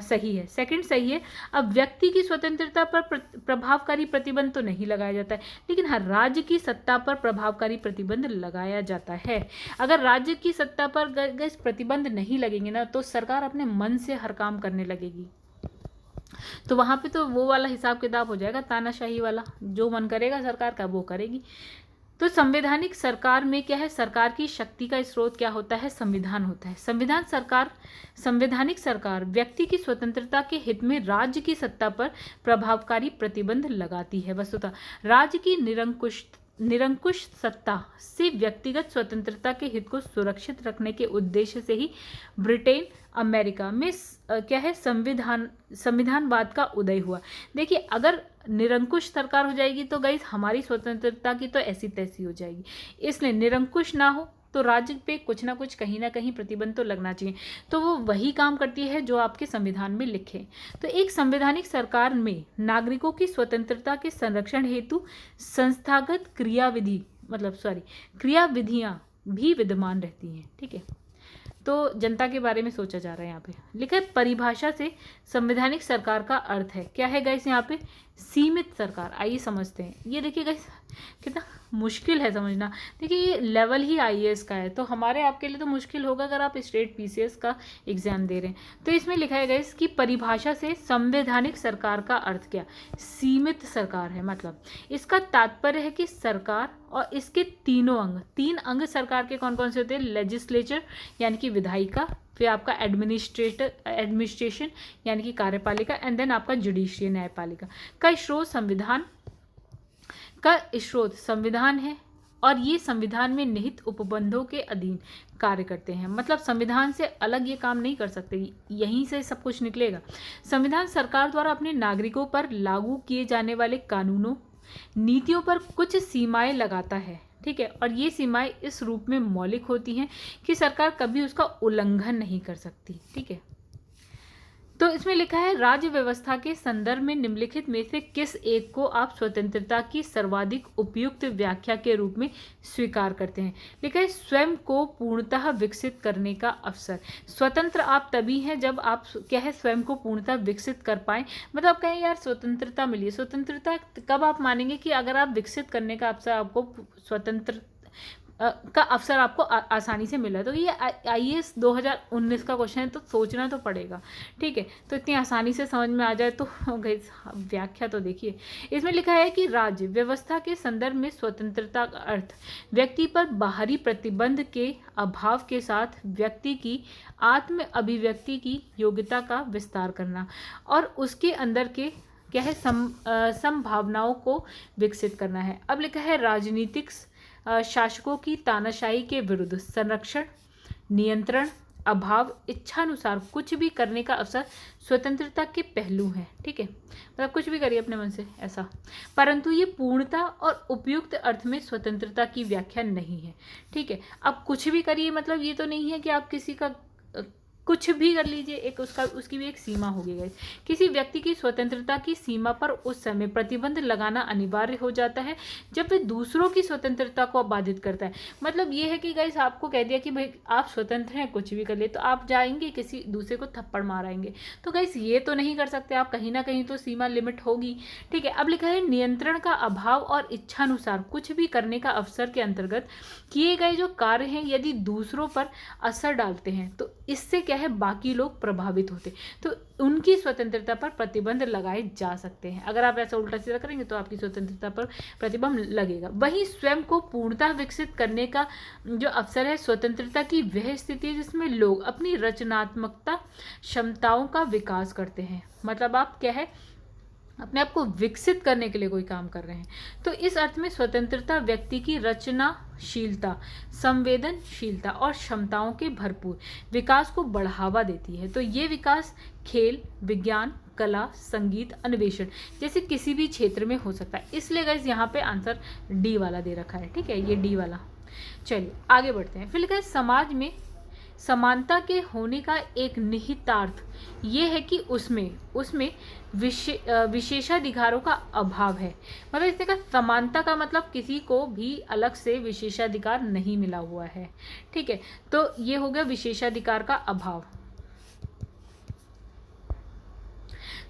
सही है, सेकंड सही है। अब व्यक्ति की स्वतंत्रता पर प्रभावकारी प्रतिबंध तो नहीं लगाया जाता है, लेकिन हाँ राज्य की सत्ता पर प्रभावकारी प्रतिबंध लगाया जाता है। अगर राज्य की सत्ता पर गाइस प्रतिबंध नहीं लगेंगे ना तो सरकार अपने मन से हर काम करने लगेगी, तो वहाँ पे तो वो वाला हिसाब किताब हो जाएगा तानाशाही वाला, जो मन करेगा सरकार का वो करेगी। तो संवैधानिक सरकार में क्या है? सरकार की शक्ति का स्रोत क्या होता है? संविधान होता है। संवैधानिक सरकार व्यक्ति की स्वतंत्रता के हित में राज्य की सत्ता पर प्रभावकारी प्रतिबंध लगाती है। वस्तुतः राज्य की निरंकुश सत्ता से व्यक्तिगत स्वतंत्रता के हित को सुरक्षित रखने के उद्देश्य से ही ब्रिटेन अमेरिका में क्या है संविधानवाद का उदय हुआ। देखिए, अगर निरंकुश सरकार हो जाएगी तो गाइस हमारी स्वतंत्रता की तो ऐसी तैसी हो जाएगी। इसलिए निरंकुश ना हो तो राज्य पे कुछ ना कुछ कहीं ना कहीं प्रतिबंध तो लगना चाहिए। तो वो वही काम करती है जो आपके संविधान में लिखे। तो एक संवैधानिक सरकार में नागरिकों की स्वतंत्रता के संरक्षण हेतु संस्थागत क्रियाविधियां भी विद्यमान रहती हैं। ठीक है, तो जनता के बारे में सोचा जा रहा है। यहाँ पे लिखा है परिभाषा से संवैधानिक सरकार का अर्थ है क्या है गाइस, यहाँ पे सीमित सरकार। आइए समझते हैं। ये देखिए गाइस कितना मुश्किल है समझना। देखिए ये लेवल ही आईएएस का है, तो हमारे आपके लिए तो मुश्किल होगा अगर आप स्टेट पीसीएस का एग्जाम दे रहे हैं। तो इसमें लिखा है गाइस कि परिभाषा से संवैधानिक सरकार का अर्थ क्या, सीमित सरकार है। मतलब इसका तात्पर्य है कि सरकार और इसके तीन अंग सरकार के कौन कौन से होते हैं, लेजिस्लेचर यानी कि विधायिका, फिर आपका एडमिनिस्ट्रेशन यानी कि कार्यपालिका, एंड देन आपका जुडिशियल न्यायपालिका का स्रोत संविधान है और ये संविधान में निहित उपबंधों के अधीन कार्य करते हैं। मतलब संविधान से अलग ये काम नहीं कर सकते, यहीं से सब कुछ निकलेगा। संविधान सरकार द्वारा अपने नागरिकों पर लागू किए जाने वाले कानूनों नीतियों पर कुछ सीमाएं लगाता है। ठीक है, और ये सीमाएं इस रूप में मौलिक होती हैं कि सरकार कभी उसका उल्लंघन नहीं कर सकती। ठीक है, तो इसमें लिखा है राज्य व्यवस्था के संदर्भ में निम्नलिखित में से किस एक को आप स्वतंत्रता की सर्वाधिक उपयुक्त व्याख्या के रूप में स्वीकार करते हैं। लिखा है स्वयं को पूर्णतः विकसित करने का अवसर। स्वतंत्र आप तभी हैं जब आप क्या है स्वयं को पूर्णतः विकसित कर पाए। मतलब आप कहें यार स्वतंत्रता मिली, स्वतंत्रता कब आप मानेंगे कि अगर आप विकसित करने का अवसर आपको स्वतंत्र का अवसर आपको आसानी से मिला। तो ये आईएएस 2019 का क्वेश्चन है, तो सोचना तो पड़ेगा। ठीक है, तो इतनी आसानी से समझ में आ जाए तो गाइस व्याख्या तो देखिए। इसमें लिखा है कि राज्य व्यवस्था के संदर्भ में स्वतंत्रता का अर्थ व्यक्ति पर बाहरी प्रतिबंध के अभाव के साथ व्यक्ति की आत्म अभिव्यक्ति की योग्यता का विस्तार करना और उसके अंदर के क्या है संभावनाओं को विकसित करना है। अब लिखा है राजनीतिक शासकों की तानाशाही के विरुद्ध संरक्षण, नियंत्रण, अभाव, इच्छानुसार कुछ भी करने का अवसर स्वतंत्रता के पहलू हैं। ठीक है, मतलब कुछ भी करिए अपने मन से ऐसा, परंतु ये पूर्णता और उपयुक्त अर्थ में स्वतंत्रता की व्याख्या नहीं है। ठीक है, अब कुछ भी करिए मतलब ये तो नहीं है कि आप किसी का कुछ भी कर लीजिए, एक उसकी भी एक सीमा होगी गाइस। किसी व्यक्ति की स्वतंत्रता की सीमा पर उस समय प्रतिबंध लगाना अनिवार्य हो जाता है जब वे दूसरों की स्वतंत्रता को बाधित करता है। मतलब ये है कि गाइस आपको कह दिया कि भाई आप स्वतंत्र हैं, कुछ भी कर लिए, तो आप जाएंगे किसी दूसरे को थप्पड़ मारेंगे, तो गाइस ये तो नहीं कर सकते आप, कहीं ना कहीं तो सीमा लिमिट होगी। ठीक है, अब लिखा है नियंत्रण का अभाव और इच्छानुसार कुछ भी करने का अवसर के अंतर्गत किए गए जो कार्य हैं यदि दूसरों पर असर डालते हैं तो इससे क्या है बाकी लोग प्रभावित होते, तो उनकी स्वतंत्रता पर प्रतिबंध लगाए जा सकते हैं। अगर आप ऐसा उल्टा सीधा करेंगे तो आपकी स्वतंत्रता पर प्रतिबंध लगेगा। वहीं स्वयं को पूर्णतः विकसित करने का जो अवसर है, स्वतंत्रता की वह स्थिति है जिसमें लोग अपनी रचनात्मकता क्षमताओं का विकास करते हैं। मतलब आप क्या है अपने आप को विकसित करने के लिए कोई काम कर रहे हैं। तो इस अर्थ में स्वतंत्रता व्यक्ति की रचनाशीलता, संवेदनशीलता और क्षमताओं के भरपूर विकास को बढ़ावा देती है। तो ये विकास खेल, विज्ञान, कला, संगीत, अन्वेषण जैसे किसी भी क्षेत्र में हो सकता है। इसलिए गाइस यहाँ पे आंसर डी वाला दे रखा है। ठीक है, ये डी वाला। चलिए आगे बढ़ते हैं। फिर लिखा है समाज में समानता के होने का एक निहितार्थ ये है कि उसमें विशेषाधिकारों का अभाव है। मतलब इसने कहा समानता का मतलब किसी को भी अलग से विशेषाधिकार नहीं मिला हुआ है। ठीक है, तो ये हो गया विशेषाधिकार का अभाव।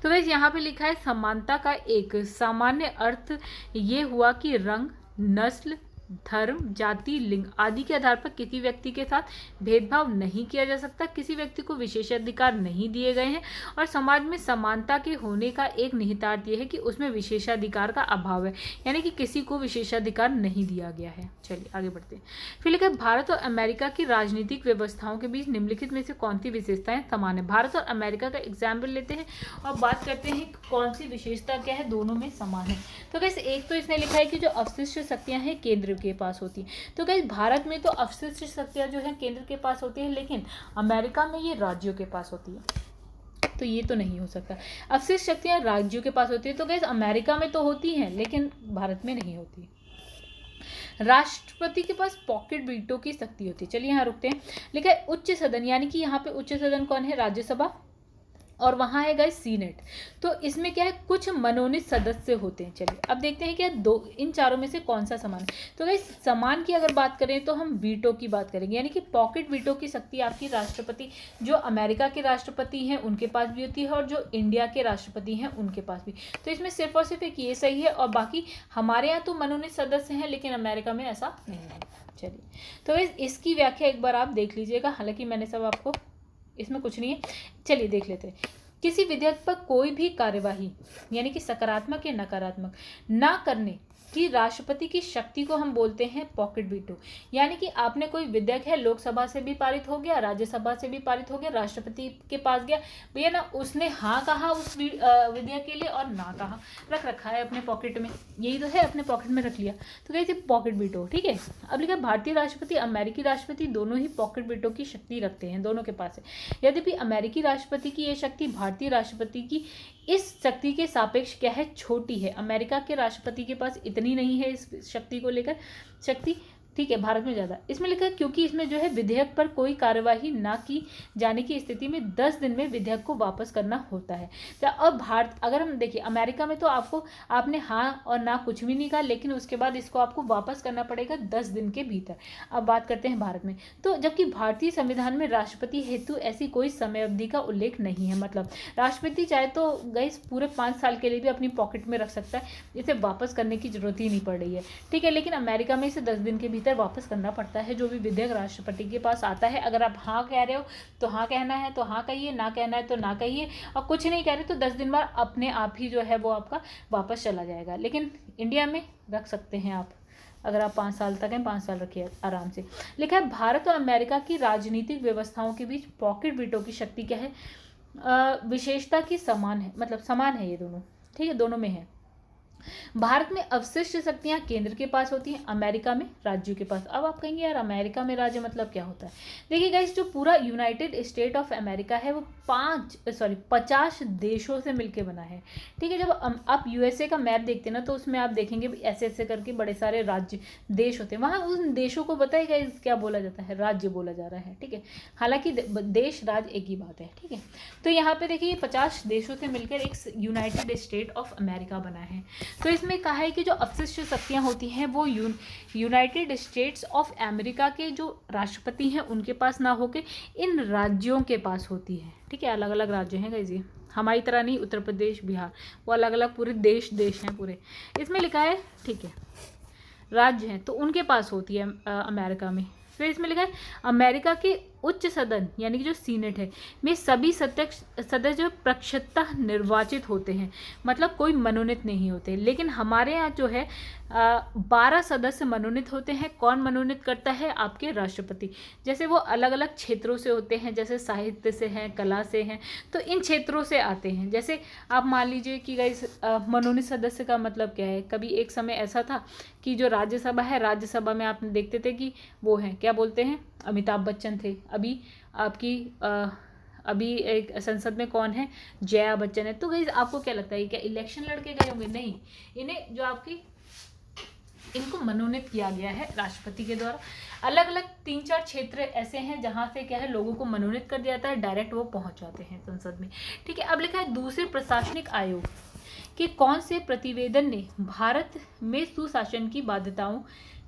तो वैसे यहाँ पे लिखा है समानता का एक सामान्य अर्थ ये हुआ कि रंग, नस्ल, धर्म, जाति, लिंग आदि के आधार पर किसी व्यक्ति के साथ भेदभाव नहीं किया जा सकता, किसी व्यक्ति को विशेषाधिकार नहीं दिए गए हैं और समाज में समानता के होने का एक निहितार्थ यह है कि उसमें विशेषाधिकार का अभाव है, यानी कि किसी को विशेषाधिकार नहीं दिया गया है। चलिए आगे बढ़ते हैं। फिर लिखा है भारत और अमेरिका की राजनीतिक व्यवस्थाओं के बीच निम्नलिखित में से कौन सी विशेषताएं समान है। भारत और अमेरिका का एग्जाम्पल लेते हैं और बात करते हैं कौन सी विशेषता क्या है, दोनों में समान है। तो गाइस एक तो इसने लिखा है कि जो अवशिष्ट शक्तियां हैं केंद्र के पास होती है। तो गाइस भारत में तो अवशिष्ट शक्तियां जो है केंद्र के पास होती है, लेकिन अमेरिका में ये राज्यों के पास होती है। तो ये तो नहीं हो सकता, अवशिष्ट शक्तियां राज्यों के पास होती है। तो गाइस अमेरिका में तो होती हैं लेकिन भारत में नहीं होती। राष्ट्रपति के पास पॉकेट वीटो की शक्ति होती है। चलिए यहाँ रुकते हैं। लिखा है उच्च सदन, यानी कि यहाँ पे उच्च सदन कौन है, राज्यसभा, और वहाँ है गाइस सीनेट। तो इसमें क्या है, कुछ मनोनीत सदस्य होते हैं। चलिए अब देखते हैं क्या दो इन चारों में से कौन सा समान है। तो गाइस समान की अगर बात करें तो हम वीटो की बात करेंगे, यानी कि पॉकेट वीटो की शक्ति आपकी राष्ट्रपति, जो अमेरिका के राष्ट्रपति हैं उनके पास भी होती है और जो इंडिया के राष्ट्रपति हैं उनके पास भी। तो इसमें सिर्फ और सिर्फ एक ये सही है, और बाकी हमारे यहाँ तो मनोनीत सदस्य हैं लेकिन अमेरिका में ऐसा नहीं है। चलिए तो इसकी व्याख्या एक बार आप देख लीजिएगा, हालांकि मैंने सब आपको, इसमें कुछ नहीं है। चलिए देख लेते हैं। किसी विधेयक पर कोई भी कार्यवाही, यानी कि सकारात्मक या नकारात्मक ना करने की राष्ट्रपति की शक्ति को हम बोलते हैं पॉकेट वीटो। यानी कि आपने कोई विधेयक है, लोकसभा से भी पारित हो गया, राज्यसभा से भी पारित हो गया, राष्ट्रपति के पास गया, भैया ना उसने हाँ कहा उस विधेयक के लिए और ना कहा, रख रखा है अपने पॉकेट में, यही तो है, अपने पॉकेट में रख लिया, तो कहते पॉकेट वीटो। ठीक है। अब लिखा भारतीय राष्ट्रपति, अमेरिकी राष्ट्रपति दोनों ही पॉकेट वीटो की शक्ति रखते हैं, दोनों के पास है। यद्यपि अमेरिकी राष्ट्रपति की यह शक्ति भारतीय राष्ट्रपति की इस शक्ति के सापेक्ष क्या है, छोटी है। अमेरिका के राष्ट्रपति के पास इतनी नहीं है इस शक्ति को लेकर शक्ति, ठीक है, भारत में ज़्यादा। इसमें लिखा है क्योंकि इसमें जो है विधेयक पर कोई कार्यवाही ना की जाने की स्थिति में 10 दिन में विधेयक को वापस करना होता है। तो अब भारत, अगर हम देखिए अमेरिका में तो आपने हाँ और ना कुछ भी नहीं कहा, लेकिन उसके बाद इसको आपको वापस करना पड़ेगा 10 दिन के भीतर। अब बात करते हैं भारत में, तो जबकि भारतीय संविधान में राष्ट्रपति हेतु ऐसी कोई समय अवधि का उल्लेख नहीं है, मतलब राष्ट्रपति चाहे तो गाइस पूरे 5 साल के लिए भी अपनी पॉकेट में रख सकता है, इसे वापस करने की जरूरत ही नहीं पड़ रही है। ठीक है, लेकिन अमेरिका में इसे 10 दिन के भीतर वापस करना पड़ता है, जो भी विधेयक राष्ट्रपति के पास आता है। अगर आप हाँ कह रहे हो तो हाँ कहना है तो हाँ कहिए, ना कहना है तो ना कहिए, और कुछ नहीं कह रहे तो 10 दिन बाद अपने आप ही जो है वो आपका वापस चला जाएगा। लेकिन इंडिया में रख सकते हैं आप, अगर आप 5 साल तक हैं 5 साल रखिए आराम से। लिखा है भारत और अमेरिका की राजनीतिक व्यवस्थाओं के बीच पॉकेट वीटो की शक्ति क्या है, विशेषता की समान है, मतलब समान है ये दोनों। ठीक है, दोनों में है। भारत में अवशिष्ट शक्तियां केंद्र के पास होती हैं, अमेरिका में राज्यों के पास। अब आप कहेंगे यार अमेरिका में राज्य मतलब क्या होता है। देखिए गाइस, जो पूरा यूनाइटेड स्टेट ऑफ अमेरिका है वो 50 देशों से मिलके बना है। ठीक है, जब आप यूएसए का मैप देखते हैं ना तो उसमें आप देखेंगे ऐसे ऐसे करके बड़े सारे राज्य देश होते हैं, वहाँ उन देशों को बताइए गाइस क्या बोला जाता है, राज्य बोला जा रहा है। ठीक है, हालांकि देश राज एक ही बात है। ठीक है, तो यहाँ पे देखिए 50 देशों से मिलकर एक यूनाइटेड स्टेट ऑफ अमेरिका बना है। तो इसमें कहा है कि जो अवशिष्ट शक्तियां होती हैं वो यूनाइटेड स्टेट्स ऑफ अमेरिका के जो राष्ट्रपति हैं उनके पास ना होके इन राज्यों के पास होती है। ठीक है, अलग अलग राज्य हैं गाइस, ये हमारी तरह नहीं, उत्तर प्रदेश बिहार वो अलग अलग पूरे देश हैं पूरे। इसमें लिखा है ठीक है राज्य हैं तो उनके पास होती है अमेरिका में। फिर इसमें लिखा है अमेरिका के उच्च सदन यानी कि जो सीनेट है में सभी सदस्य जो प्रक्षतः निर्वाचित होते हैं, मतलब कोई मनोनीत नहीं होते। लेकिन हमारे यहाँ जो है 12 सदस्य मनोनीत होते हैं। कौन मनोनीत करता है, आपके राष्ट्रपति। जैसे वो अलग अलग क्षेत्रों से होते हैं, जैसे साहित्य से हैं, कला से हैं, तो इन क्षेत्रों से आते हैं। जैसे आप मान लीजिए कि गाइस मनोनीत सदस्य का मतलब क्या है, कभी एक समय ऐसा था कि जो राज्यसभा है, राज्यसभा में आप देखते थे कि वो हैं क्या बोलते हैं, अमिताभ बच्चन थे। अभी एक संसद में कौन है, जया बच्चन है। तो गाइस आपको क्या लगता है क्या इलेक्शन लड़के गए होंगे? नहीं, इन्हें जो इनको मनोनीत किया गया है राष्ट्रपति के द्वारा। अलग अलग 3-4 क्षेत्र ऐसे हैं जहां से क्या है लोगों को मनोनीत कर दिया जाता है, डायरेक्ट वो पहुंच जाते हैं संसद में। ठीक है, अब लिखा है दूसरे प्रशासनिक आयोग के कौन से प्रतिवेदन ने भारत में सुशासन की बाध्यताओं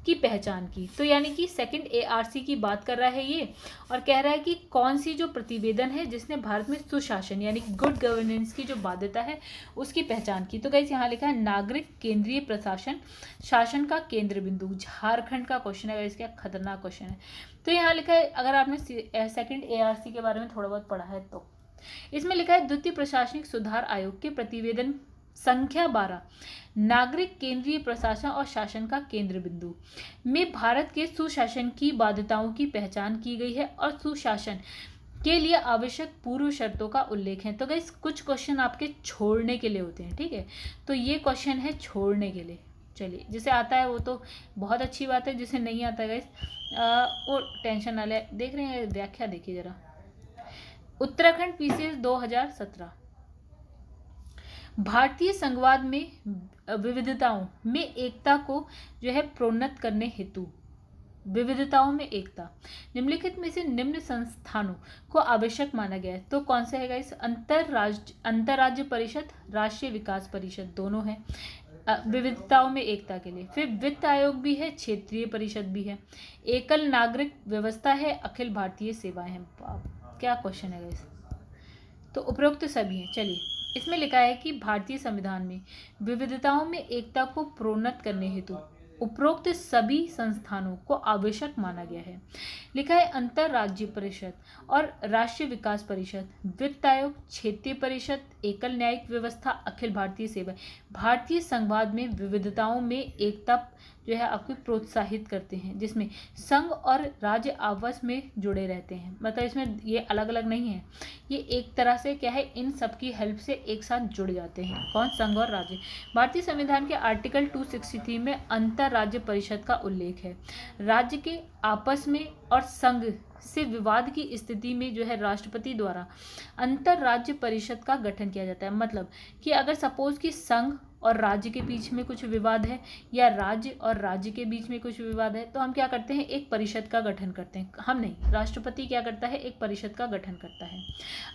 की पहचान की। तो यानी कि सेकंड ARC की बात कर रहा है ये, और कह रहा है कि कौन सी जो प्रतिवेदन है जिसने भारत में सुशासन यानी गुड गवर्नेंस की जो बाध्यता है उसकी पहचान की। तो गाइस यहाँ लिखा है नागरिक केंद्रीय प्रशासन शासन का केंद्र बिंदु। झारखंड का क्वेश्चन है, इसका खतरनाक क्वेश्चन है। तो यहाँ लिखा है, अगर आपने सेकंड ARC के बारे में थोड़ा बहुत पढ़ा है तो इसमें लिखा है द्वितीय प्रशासनिक सुधार आयोग के प्रतिवेदन संख्या 12 नागरिक केंद्रीय प्रशासन और शासन का केंद्र बिंदु में भारत के सुशासन की बाध्यताओं की पहचान की गई है और सुशासन के लिए आवश्यक पूर्व शर्तों का उल्लेख है। तो गाइस कुछ क्वेश्चन आपके छोड़ने के लिए होते हैं, ठीक है, तो ये क्वेश्चन है छोड़ने के लिए। चलिए, जिसे आता है वो तो बहुत अच्छी बात है, जिसे नहीं आता है गाइस वो टेंशन ना ले। देख रहे हैं व्याख्या, देखिए जरा। उत्तराखंड PCS 2017 भारतीय संघवाद में विविधताओं में एकता को जो है प्रोन्नत करने हेतु विविधताओं में एकता निम्नलिखित में से निम्न संस्थानों को आवश्यक माना गया है। तो कौन सा है गाइस? अंतरराज्य परिषद, राष्ट्रीय विकास परिषद, दोनों है विविधताओं में एकता के लिए। फिर वित्त आयोग भी है, क्षेत्रीय परिषद भी है, एकल नागरिक व्यवस्था है, अखिल भारतीय सेवाएं हैं। क्या क्वेश्चन है गाइस? तो उपरोक्त सभी हैं। चलिए, इसमें लिखा है कि भारतीय संविधान में विविधताओं में एकता को प्रोन्नत करने हेतु उपरोक्त सभी संस्थानों को आवश्यक माना गया है। लिखा है अंतरराज्य परिषद और राष्ट्रीय विकास परिषद, वित्त आयोग, क्षेत्रीय परिषद, एकल न्यायिक व्यवस्था, अखिल भारतीय सेवा भारतीय संघवाद में विविधताओं में एकता जो है आपको प्रोत्साहित करते हैं, जिसमें संघ और राज्य आपस में जुड़े रहते हैं। मतलब इसमें ये अलग अलग नहीं है, ये एक तरह से क्या है, इन सब की हेल्प से एक साथ जुड़ जाते हैं। कौन? संघ और राज्य। भारतीय संविधान के आर्टिकल 263 में अंतरराज्य परिषद का उल्लेख है। राज्य के आपस में और संघ से विवाद की स्थिति में जो है राष्ट्रपति द्वारा अंतरराज्य परिषद का गठन किया जाता है। मतलब कि अगर सपोज कि संघ और राज्य के बीच में कुछ विवाद है या राज्य और राज्य के बीच में कुछ विवाद है, तो हम क्या करते हैं? एक परिषद का गठन करते हैं। हम नहीं, राष्ट्रपति क्या करता है? एक परिषद का गठन करता है।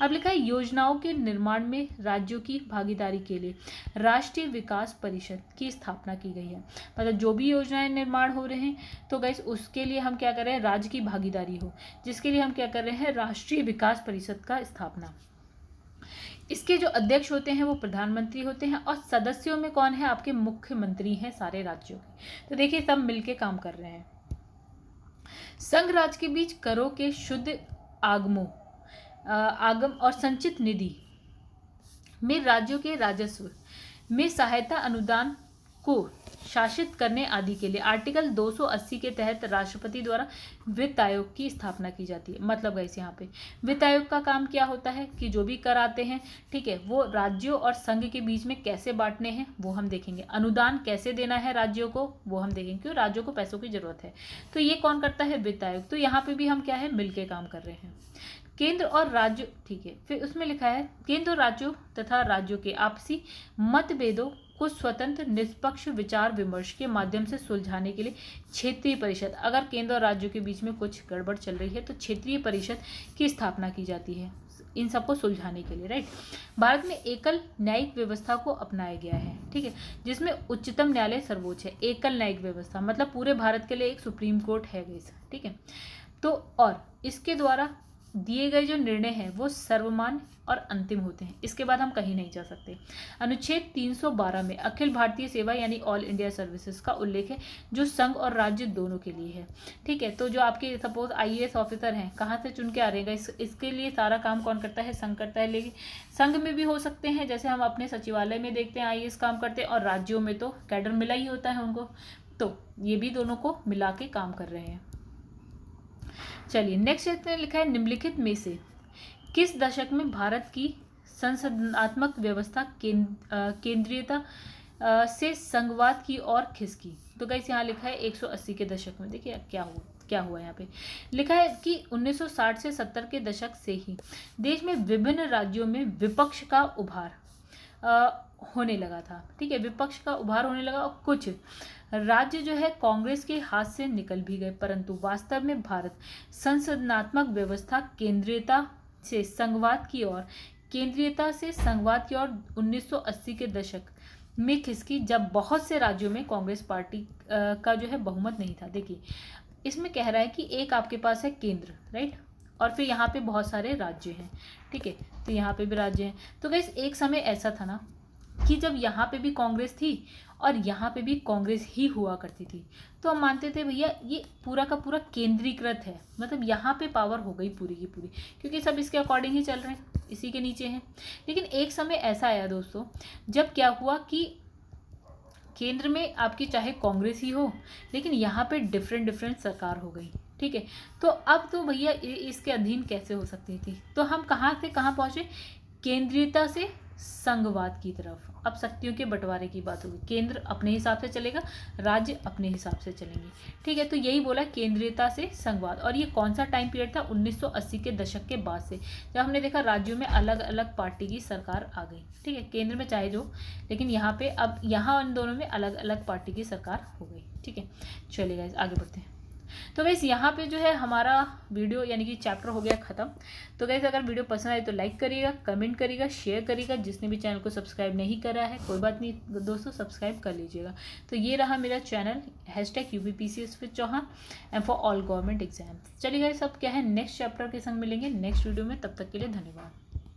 अब लिखा है योजनाओं के निर्माण में राज्यों की भागीदारी के लिए राष्ट्रीय विकास परिषद की स्थापना की गई है। मतलब जो भी योजनाएं निर्माण हो रहे हैं तो गाइस उसके लिए हम क्या कर रहे हैं? राज्य की भागीदारी हो, जिसके लिए हम क्या कर रहे हैं? राष्ट्रीय विकास परिषद का स्थापना। इसके जो अध्यक्ष होते हैं वो प्रधानमंत्री होते हैं और सदस्यों में कौन है? आपके मुख्यमंत्री हैं सारे राज्यों के। तो देखिए सब मिलके काम कर रहे हैं। संघ राज्य के बीच करों के शुद्ध आगम और संचित निधि में राज्यों के राजस्व में सहायता अनुदान को शासित करने आदि के लिए आर्टिकल 280 के तहत राष्ट्रपति द्वारा वित्त आयोग की स्थापना की जाती है। मतलब गाइस यहाँ पे वित्त आयोग का काम क्या होता है कि जो भी कर आते हैं, ठीक है, वो राज्यों और संघ के बीच में कैसे बांटने हैं वो हम देखेंगे, अनुदान कैसे देना है राज्यों को वो हम देखेंगे, क्यों? राज्यों को पैसों की जरूरत है। तो ये कौन करता है? वित्त आयोग। तो यहाँ पे भी हम क्या है? मिलके काम कर रहे हैं। केंद्र और राज्य, ठीक है, फिर उसमें लिखा है केंद्र और राज्यों तथा राज्यों के आपसी मतभेदों को स्वतंत्र निष्पक्ष विचार विमर्श के माध्यम से सुलझाने के लिए क्षेत्रीय परिषद, अगर केंद्र और राज्यों के बीच में कुछ गड़बड़ चल रही है तो क्षेत्रीय परिषद की स्थापना की जाती है इन सबको सुलझाने के लिए, राइट। भारत में एकल न्यायिक व्यवस्था को अपनाया गया है, ठीक है, जिसमें उच्चतम न्यायालय सर्वोच्च है। एकल न्यायिक व्यवस्था मतलब पूरे भारत के लिए एक सुप्रीम कोर्ट है गाइस, ठीक है। तो और इसके द्वारा दिए गए जो निर्णय हैं वो सर्वमान्य और अंतिम होते हैं, इसके बाद हम कहीं नहीं जा सकते। अनुच्छेद 312 में अखिल भारतीय सेवा यानी ऑल इंडिया सर्विसेज का उल्लेख है, जो संघ और राज्य दोनों के लिए है, ठीक है। तो जो आपके सपोज IAS ऑफिसर हैं, कहाँ से चुन के आ रहेगा? इसके लिए सारा काम कौन करता है? संघ करता है। लेकिन संघ में भी हो सकते हैं, जैसे हम अपने सचिवालय में देखते हैं IAS काम करते हैं, और राज्यों में तो कैडर मिला ही होता है उनको, तो ये भी दोनों को मिला के काम कर रहे हैं। चलिए नेक्स्ट इसमें लिखा है निम्नलिखित में से किस दशक में भारत की संसदनात्मक व्यवस्था केंद्रीयता से संघवाद की ओर खिसकी? तो गाइस यहाँ लिखा है 180 के दशक में। देखिए क्या हुआ यहाँ पे लिखा है कि 1960 से 70 के दशक से ही देश में विभिन्न राज्यों में विपक्ष का उभार होने लगा था, ठीक है, विपक्ष का उभार होने लगा और कुछ राज्य जो है कांग्रेस के हाथ से निकल भी गए, परंतु वास्तव में भारत संसदनात्मक व्यवस्था केंद्रीयता से संघवाद की ओर केंद्रीयता से संघवाद की ओर 1980 के दशक में खिसकी, जब बहुत से राज्यों में कांग्रेस पार्टी का जो है बहुमत नहीं था। देखिए इसमें कह रहा है कि एक आपके पास है केंद्र, राइट, और फिर यहाँ पे बहुत सारे राज्य हैं, ठीक है, तो यहाँ पे भी राज्य हैं। तो गाइस एक समय ऐसा था ना कि जब यहाँ पे भी कांग्रेस थी और यहाँ पे भी कांग्रेस ही हुआ करती थी, तो हम मानते थे भैया ये पूरा का पूरा केंद्रीकृत है, मतलब यहाँ पे पावर हो गई पूरी की पूरी, क्योंकि सब इसके अकॉर्डिंग ही चल रहे हैं, इसी के नीचे हैं। लेकिन एक समय ऐसा आया दोस्तों, जब क्या हुआ कि केंद्र में आपकी चाहे कांग्रेस ही हो, लेकिन यहाँ पे डिफरेंट सरकार हो गई, ठीक है। तो अब तो भैया इसके अधीन कैसे हो सकती थी, तो हम कहाँ से कहाँ पहुँचे, केंद्रीयता से संघवाद की तरफ। अब शक्तियों के बंटवारे की बात होगी, केंद्र अपने हिसाब से चलेगा, राज्य अपने हिसाब से चलेंगे, ठीक है। तो यही बोला केंद्रीयता से संघवाद। और ये कौन सा टाइम पीरियड था, 1980 के दशक के बाद से, जब हमने देखा राज्यों में अलग अलग पार्टी की सरकार आ गई, ठीक है, केंद्र में चाहे जो, लेकिन यहाँ पे अब यहाँ इन दोनों में अलग अलग पार्टी की सरकार हो गई, ठीक है। चलिए गाइस आगे बढ़ते हैं। तो गाइस यहाँ पे जो है हमारा वीडियो यानी कि चैप्टर हो गया ख़त्म। तो गाइस अगर वीडियो पसंद आए तो लाइक करिएगा, कमेंट करिएगा, शेयर करिएगा। जिसने भी चैनल को सब्सक्राइब नहीं करा है कोई बात नहीं दोस्तों, सब्सक्राइब कर लीजिएगा। तो ये रहा मेरा channel #UPPCS with Chauhan and for all government exams. चलिए गाइस अब क्या है, नेक्स्ट चैप्टर के संग मिलेंगे नेक्स्ट वीडियो में, तब तक के लिए धन्यवाद।